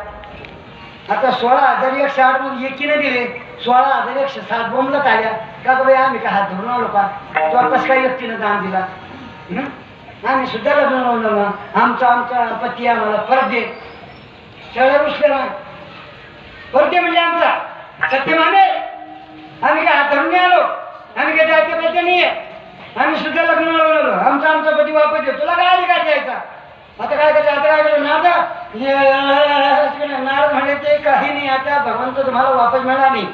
आता 16,108 मध्ये एकीने दिले 16,107 बोंबलत आल्या का बाई आम्ही का हात धरून आलो का तो कसं काही व्यक्तीनं दान दिला आम्ही सुद्धा लग्न लावलं ना आमचा पती आम्हाला परत दे सगळ्या रुसले ना परत दे म्हणजे आमचा सत्यभामे आम्ही काय हात धरून नाही आलो आम्ही काय जायचे पाहिजे नाही आम्ही सुद्धा लग्न लावलं आमचा पती वापस दे तुला काय अधिकार द्यायचा आता काय करायचं आता काय करायचं नारद म्हणे ते काही नाही आता भगवंत तुम्हाला वापस मिळणार नाही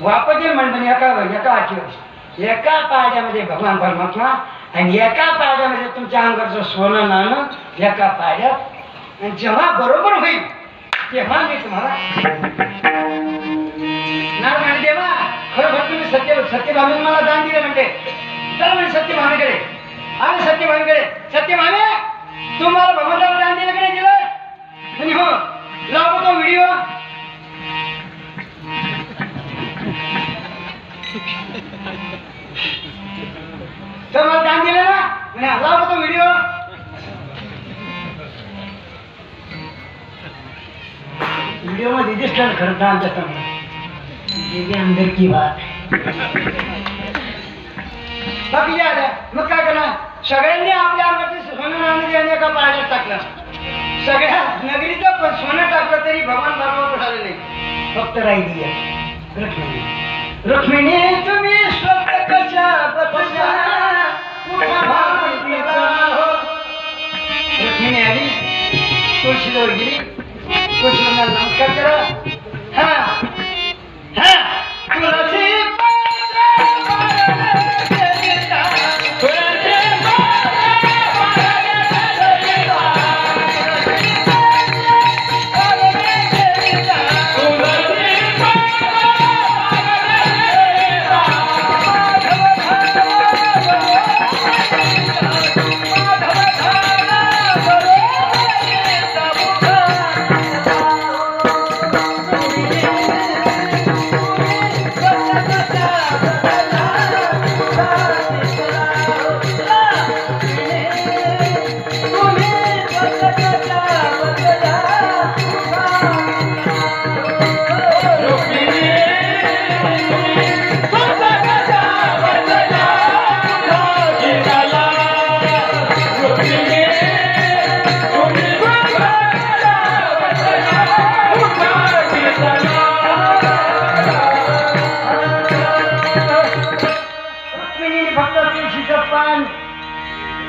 वापस येईल म्हणजे एका आठवड एका पाड्यामध्ये भगवान परमात्मा आणि एका पाड्यामध्ये तुमच्या अंगाचं सोनं नाणं एका पाड्यात आणि जेव्हा बरोबर होईल तेव्हा मी तुम्हाला नारद म्हणे देवा खरोखर तुम्ही सत्यभामे मला दान दिले म्हणते चला म्हणजे सत्यभामेकडे आम्ही सत्यभामे तुम्हाला भगवंताला दान दिलं की नाही दिलं आणि हो लावतो तो व्हिडिओ तर मला दान दिलं ना म्हणे लावतो तो व्हिडिओ व्हिडिओ मध्ये दिसलं खरं दान देताना अंदर की बात बाकी आल्या मग काय करणार सगळ्यांनी आपल्या अंगाची सोनं नाणं देणे एका पाण्यात टाकलं सगळ्या नगरीचं पण सोनं टाकलं तरी भगवान बरोबर झाले नाही फक्त राहिली रुक्मिणी तुम्ही स्वतः कशा रुक्मिणी आली तुळशीजवळ गेली तुळशीला नमस्कार करा हा हा तुळशी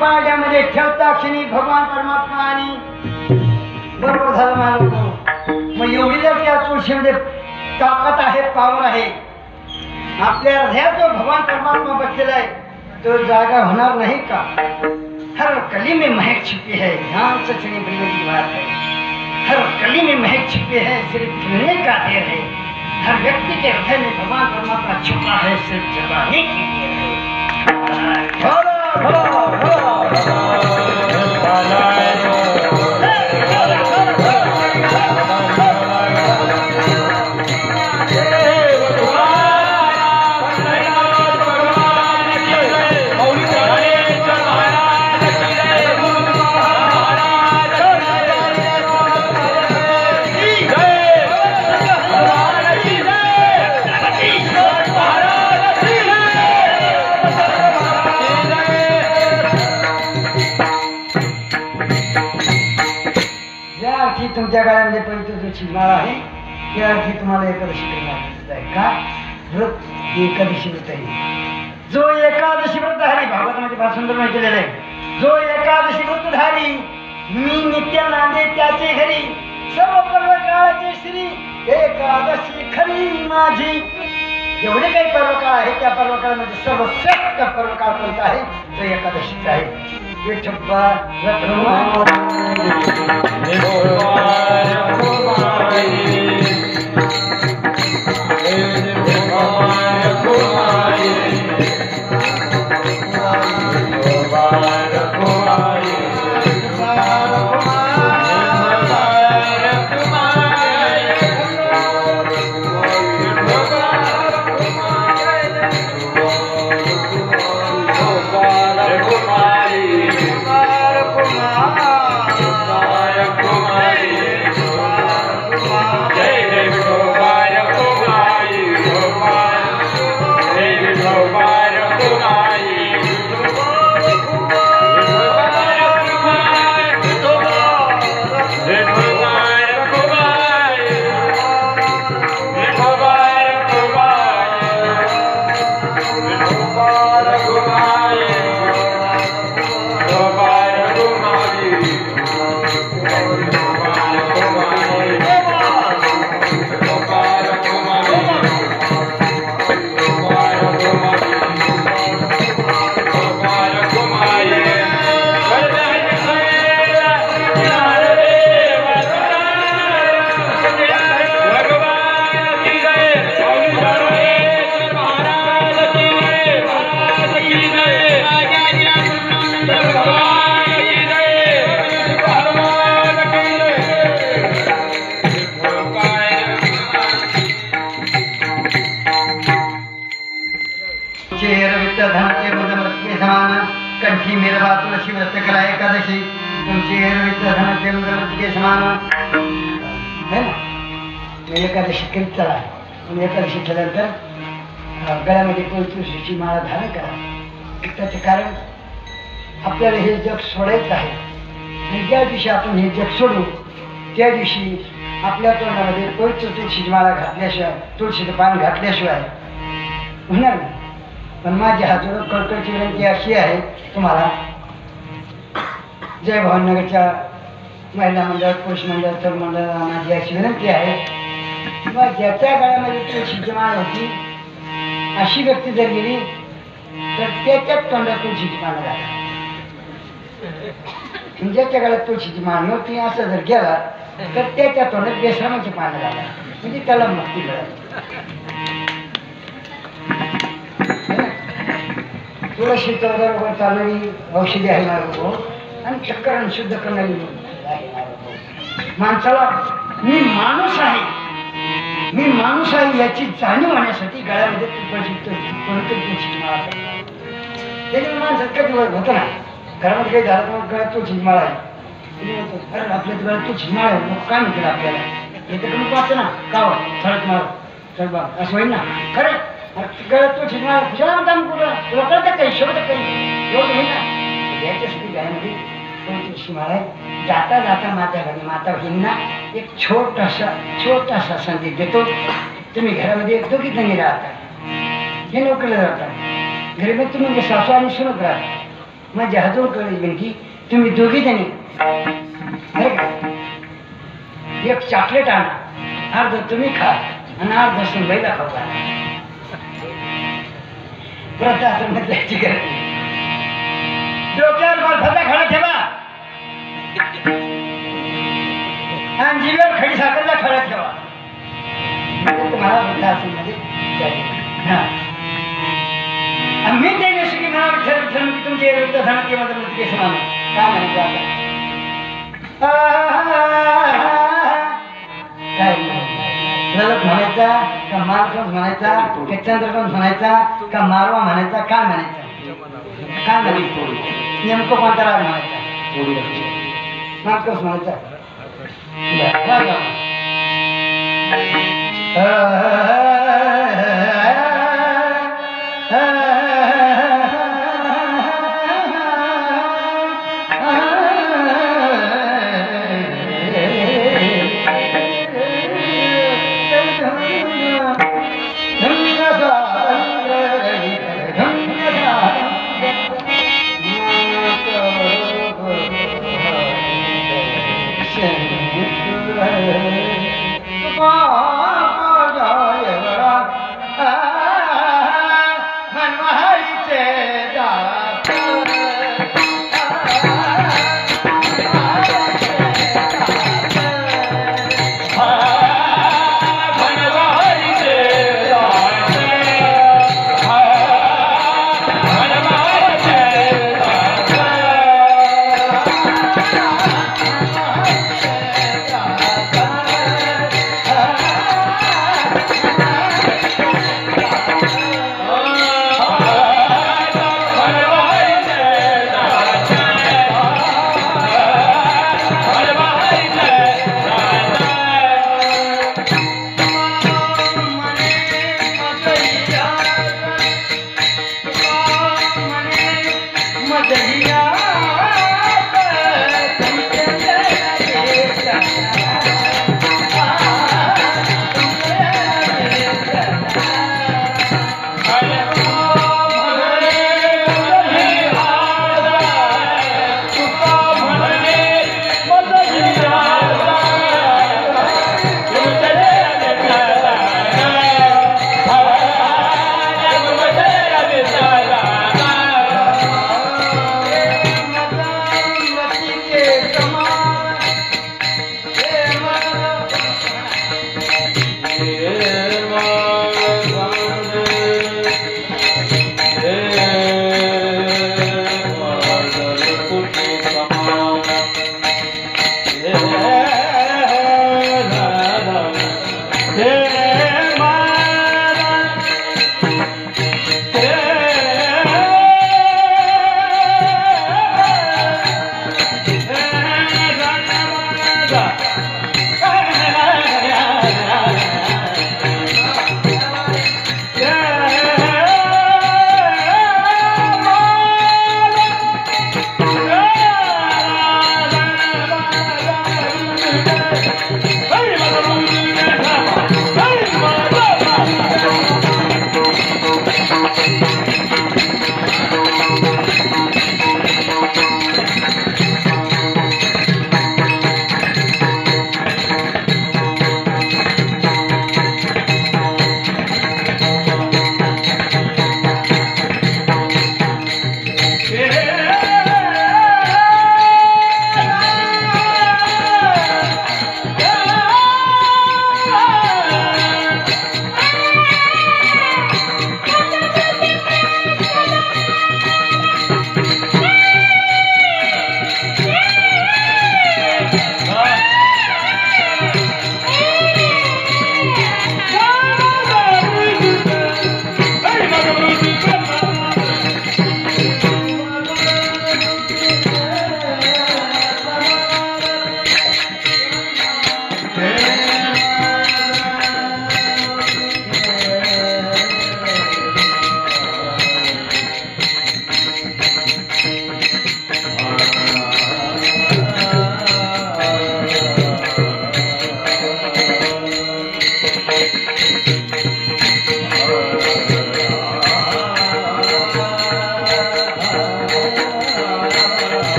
पाड्यामध्ये ठेवता क्षणी भगवान परमात्मा आणि बरोबर झालं मला मग एवढी जर त्या तुळशीमध्ये ताकद आहे पावर आहे आपल्या हृदयात जो भगवान परमात्मा बसलेला आहे तो जागा होणार नाही का हर कली में महक छिपी है ध्यान से सुनी बड़ी की बात है हर कली में महक छिपी है सिर्फ चुनने का देर है हर व्यक्ति के हृदय में भगवान परमात्मा छुपा है सिर्फ जगाने के लिए है तुमच्या गळ्यामध्ये पवित्र माळ आहे त्याआधी तुम्हाला एकादशी करणार आहे का व्रत एकादशी व्रत आहे जो एकादशी व्रत धारी भागवतामध्ये फार सुंदर माहिती केलेलं आहे जो एकादशी व्रत धारी मी नित्य नांदे त्याचे घरी सर्व पर्व काळाचे श्री एकादशी खरी माझी जेवढे काही पर्वकाळ आहे त्या पर्वकाळामध्ये सर्वश्रेष्ठ पर्वकाळ कोणता आहे तो एकादशीचा आहे विठोबा कंठी मेरवा तुळशी व्रत करा एकादशी तुमचे धन समान है ना मी एकादशी करीत चला आणि एकादशी केल्यानंतर गळ्यामध्ये कोण तुळशीची माळा धारण करा त्याचं कारण आपल्याला हे जग सोडायचं आहे आणि ज्या दिवशी आपण हे जग सोडू त्या दिवशी आपल्या तोंडामध्ये पवित्र तुळशीची माळा घातल्याशिवाय तुळशीचं पान घातल्याशिवाय होणार नाही पण माझी हातून कळकळची विनंती अशी आहे तुम्हाला जय भावनगरच्या महिला मंडळ पुरुष मंडळ तरुण मंडळाला माझी अशी विनंती आहे किंवा ज्याच्या गळ्यामध्ये तुळशीची माळ होती अशी व्यक्ती जर गेली तर त्याच्याच तोंडात तुळशीची माळ घाला ज्याच्या गळ्यात तुळशीची माळ नव्हती असं जर गेला तर त्याच्या तोंडात बेसरामाची पानं घाला म्हणजे त्याला मुक्ती मिळाली तुळशी 14 रोगावर चालणारी औषधी आहे ना आणि चक्करण शुद्ध करणारी माणसाला मी माणूस आहे याची जाणीव होण्यासाठी गळ्यामध्ये तुळशीची माळा त्याच्यामुळे माणसात कधी होतं ना घरामध्ये काही झालं तर गळ्यात तुळशीची माळा आहे कारण आपल्या गळ्यात तुळशीची माळ आहे मग काय म्हणतील आपल्याला हे तर कमी वाटतं ना का सडक माळ चढबा असं होईल ना खरं गळ्यात तुळशीची माळ कुशाला म्हणता तुला कळतं काही शोधत काही एवढं होईल ना याच्यासाठी गळ्यामध्ये तुळशीची माळ आहे जाता जाता माझ्या घरी माता बहिणींना एक छोटासा संदेश देतो तुम्ही घरामध्ये दोघी जणी राहता हे नोकरीला राहता घरी तुम्ही म्हणजे सासू आणि सुनत राहता माझ्या हातून कळली म्हणजे तुम्ही दोघी जणी एक चॉकलेट आणा अर्ध तुम्ही खा आणि अर्ध सुनबाईला खाऊ घाला प्रथाश्रमात जायची गरज डोक्यावर बर्फाचा खडा ठेवा आणि जीवावर खडी साखरचा खडा ठेवा तुम्हाला वृद्धाश्रममध्ये मी ते नसू की मला ठरवून की तुमचे वृद्ध झालं ते माझं मृत्यू समान काय म्हणायचं काय ललक म्हणायचा का मार्कस म्हणायचा का चंद्रकांत म्हणायचा का मारवा म्हणायचा काय म्हणायचं काय म्हणायचं नेमकं कोणता राग म्हणायचा मार्कस म्हणायचा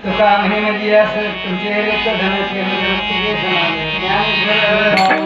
तुका म्हणे म्हणजे असं तुमचे रक्त धनाचे तुझे समान ज्ञानेश्वर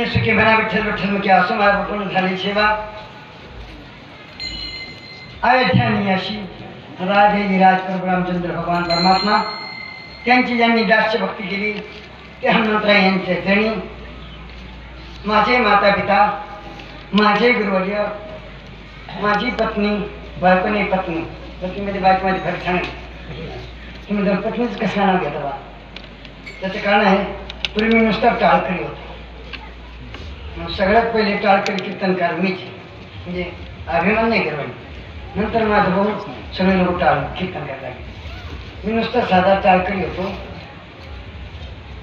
सुखी म्हणा विठ्ठल विठ्ठल मुखी असो माझ्या पूर्ण झाली सेवा अयोध्यानी अशी राधेजी राजप्रभू रामचंद्र भगवान परमात्मा त्यांची ज्यांनी दास्य भक्ती केली ते हनुमंतराय यांचे जणी माझे माता पिता माझे गुरुवर्य माझी पत्नी बायकोने पत्नी पत्नीमध्ये बायकोमध्ये फरक छान तुम्ही जर पत्नीच कसं नाव घेता बा त्याचं कारण आहे पूर्वी मी नुसतं टाळकरी होतो सगळ्यात पहिले टाळकरी कीर्तनकार मीच म्हणजे अभिमान नाही करवानी नंतर माझं भाऊ सगळे लोक कीर्तन करायला लागले मी नुसतं साधा टाळकरी होतो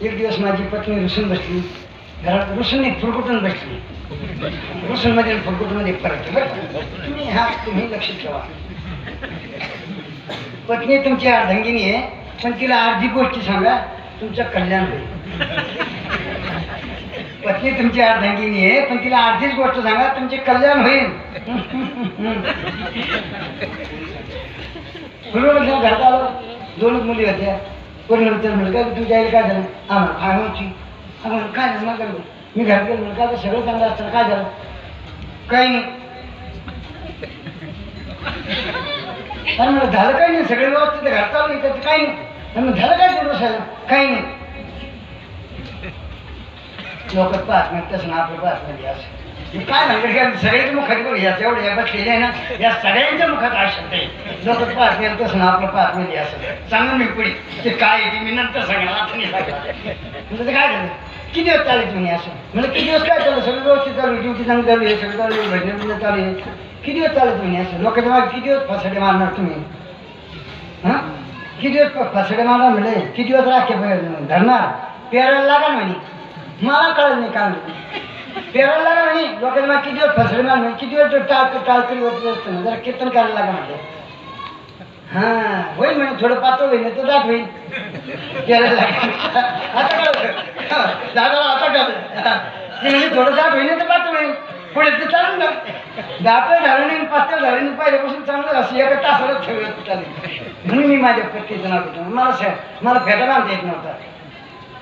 एक दिवस माझी पत्नी रुसून बसली घरात रुसून फुलकुटून बसली रुसूनमध्ये फुलकुटूमध्ये फरक तुम्ही तुम्ही लक्ष ठेवा पत्नी तुमची अर्धांगिनी आहे पण तिला अर्धी गोष्टी सांगा तुमचं कल्याण होईल पत्नी तुमची अर्धांगिनी आहे पण तिला अर्धीच गोष्ट सांगा तुमचे कल्याण होईल घरात आलो दोनच मुली होत्या पूर्ण मुलगा तुमच्या आईला काय झालं आम्हाला खायची आम्हाला काय झालं ना करू मी घरात गेलो मुलगा तर सगळं चांगलं असतं काय झालं काही नाही आणि मला झालं काही नाही सगळे व्यवस्थित घरात आलो त्याचं काही नाही मग झालं काय तेवढं झालं काही नाही लोक पाहत नाही तसं ना आपलं पाहत नाही असं काय म्हणतात सगळ्याच्या मुखात बघ या एवढं या बसलेले आहे ना या सगळ्यांच्या मुखात आशक्त आहे लोक पाहत नाही तसं ना आपलं पाहत नाही असं सांगून मी पुढे ते काय येते मी नंतर सांगणार आता नाही सांगणार म्हणजे काय झालं किती दिवस चालेल तुम्ही असं म्हणजे किती दिवस काय चालू सगळं व्यवस्थित चालू ड्युटी चांगली चालू आहे सगळं चालू आहे भजन चालू आहे किती दिवस चालेल तुम्ही असं लोकांच्या मागे किती दिवस फसाडे मारणार तुम्ही हां किती दिवस फसाडे मारणार म्हणजे किती दिवस राखे धरणार पेरायला लागा म्हणे मला कळलं नाही काम पेरायला लागा म्हणे लोकांच्या मागे किती दिवस फसडे मार किती दिवस टाळकरी होत असतं ना जरा कीर्तन करायला लागा म्हणजे हां होईल म्हणे थोडं पातळ होईल तर दाट होईल पेरायला लागा आता कळलं दादाला आता कळलं ते म्हणजे थोडं दाट होईल तर पातळ होईल पुढे ते चालून ना दातळ झालं नाही पातळ झालं नाही पहिल्यापासून चांगलं असं एका तासाला ठेवलं चालेल म्हणून मी माझ्या पत्नीचं नाव घेतो मला फेटा बांधता येत नव्हता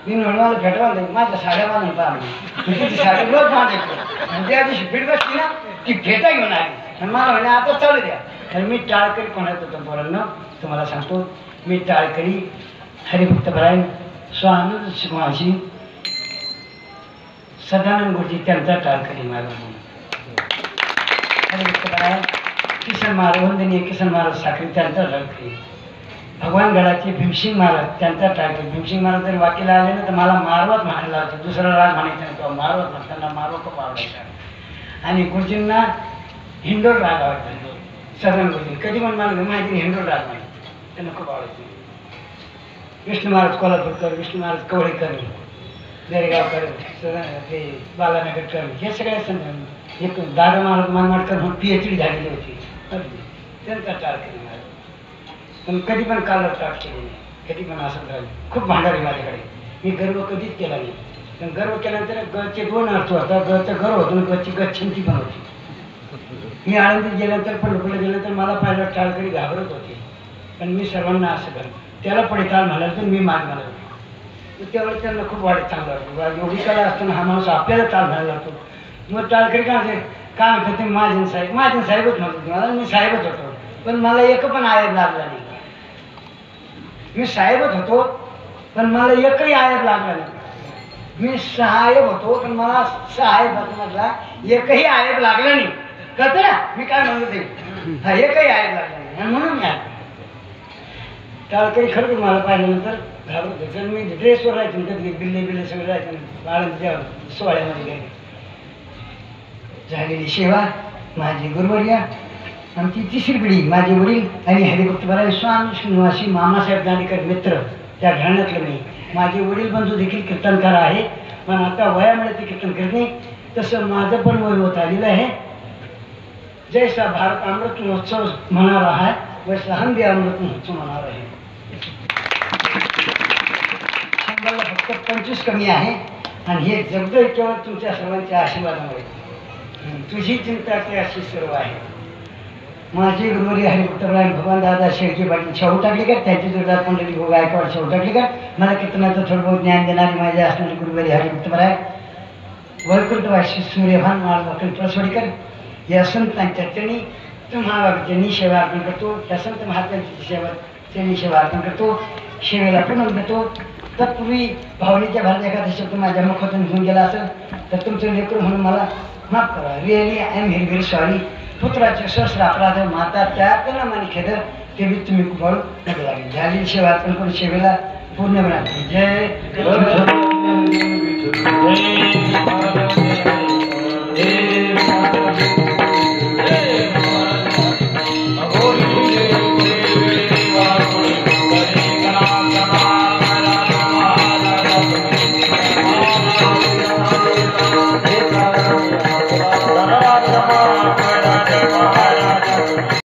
मी म्हणून मला फेटा बांधायचं माझ्या साड्या बांधून पाहिजे तिची साडी रोज बांधायचं आणि त्या दिवशी फिट बसली ना ती फेटा घेऊन आली आणि मला म्हणे आता चालू द्या आणि मी टाळकरी कोणाचं होतं पोरांना तुम्हाला सांगतो मी टाळकरी हरिभक्त भरायण स्वानंद शिवाशी सदानंद गुरुजी त्यांचा टाळकरी माझा हरिभक्त भरायण किसन महाराज वंदनीय किसन महाराज साखरी त्यांचा टाळकरी भगवान गडाचे भीमसिंग महाराज त्यांचा टाळकरी भीमसिंग महाराज जर वाकीला आले ना तर मला मारवत म्हणायला होतं दुसरा राग म्हणायचा नाही तो मारवत म्हणताना मारवत खूप आवडायचा आणि गुरुजींना हिंडोळ राग आवडतो सदानंद गुरुजी कधी पण मला माहिती हिंडोळ राग नाही त्यांना खूप आवडायचं विष्णू महाराज कोल्हापूरकर विष्णू महाराज कवळेकर दरेगावकर ते बालानगरकर हे सगळे एक दादा महाराज मानमाडकर म्हणून PhD झालेली होती त्यांचा टाळकरी महाराज पण कधी पण कालर टाळ केली नाही कधी पण असं झालं खूप भांडार आहे माझ्याकडे मी गर्व कधीच केला नाही पण गर्व केल्यानंतर गचे दोन अर्थ होता गचं गर्व होतं आणि गची गच्छंती पण होती मी आळंदीत गेल्यानंतर पंढरपूरला गेल्यानंतर मला पाहिलं टाळकरी घाबरत होते पण मी सर्वांना असं करतो त्याला पुढे ताल म्हणाल तर मी माग म्हणत होतो त्यावेळेस त्यांना खूप वाढत चांगलं वाटतं एवढी कला असताना हा माणूस आपल्याला ताल म्हणायला लागतो मग टाळकरी काय म्हणतो ते महाजन साहेबच म्हणतो मला मी साहेबच होतो पण मला एक पण आयर लागला नाही मी साहेबच होतो पण मला एकही आयर लागला नाही मी सहाय्यक होतो पण मला सहाय्यक म्हटला एकही आयर लागला नाही कळतं ना मी काय म्हणतो ते हा एकही आयर लागला नाही आणि म्हणून मी आलो टाळकरी खरंच मला पाहिल्यानंतर घाबरत होतं तर मी ड्रेसवर राहायचं कधी बिल्ले सगळे राहायचं आळंदीच्या सोहळ्यामध्ये गेले झालेली सेवा माझे गुरुवर्या आमची तिसरी पिढी माझे वडील आणि हरिभक्तपरायण स्वामी श्रीनिवासी मामासाहेब दांडेकर मित्र त्या घराण्यातलं मी. माझे वडील बंधू देखील कीर्तनकार आहे, पण आता वयामुळे ते कीर्तन करणे. तसं माझं पण वय होत आलेलं आहे. जैसा भारत अमृत महोत्सव मना रहा है वैसा हम भी अमृत महोत्सव मना रहे हैं. 100ला फक्त 25 कमी आहे आणि हे जगदोय केवळ तुमच्या सर्वांच्या आशीर्वादामुळे. तुझी चिंता ते अशी सर्व आहे. माझे गुरुवारी हरिभक्तपरायण भगवान दादा शेळके पाटील शाहू टाकलेकर, त्यांचे जोरदार पंढरी भाऊ गायकवाड शाहू टाकलेकर, मला कीर्तनाचं थोडं बहुत ज्ञान देणारे माझे असणारे गुरुवारी हरिभक्तपरायण वैकुंठवासी सूर्यभान माळवाकल प्रसवडीकर या संतांच्या चरणी तुम्हाला सेवा अर्पण करतो. त्या संत महात्म्यांची सेवा त्यांनी सेवा अर्पण करतो. सेवेला पूर्ण देतो. तत्पूर्वी भावनेच्या भारत एखादा शब्द माझ्या मुखातून घेऊन गेला असेल तर तुमचं लेकरू म्हणून मला माफ करा. Really I am very sorry. पुत्राचे सहस्र अपराध माता त्या कलमाने खेद ते बी तुम्ही खूप नको लागेल. झालेली सेवा अर्पण करून सेवेला पूर्ण बना. जय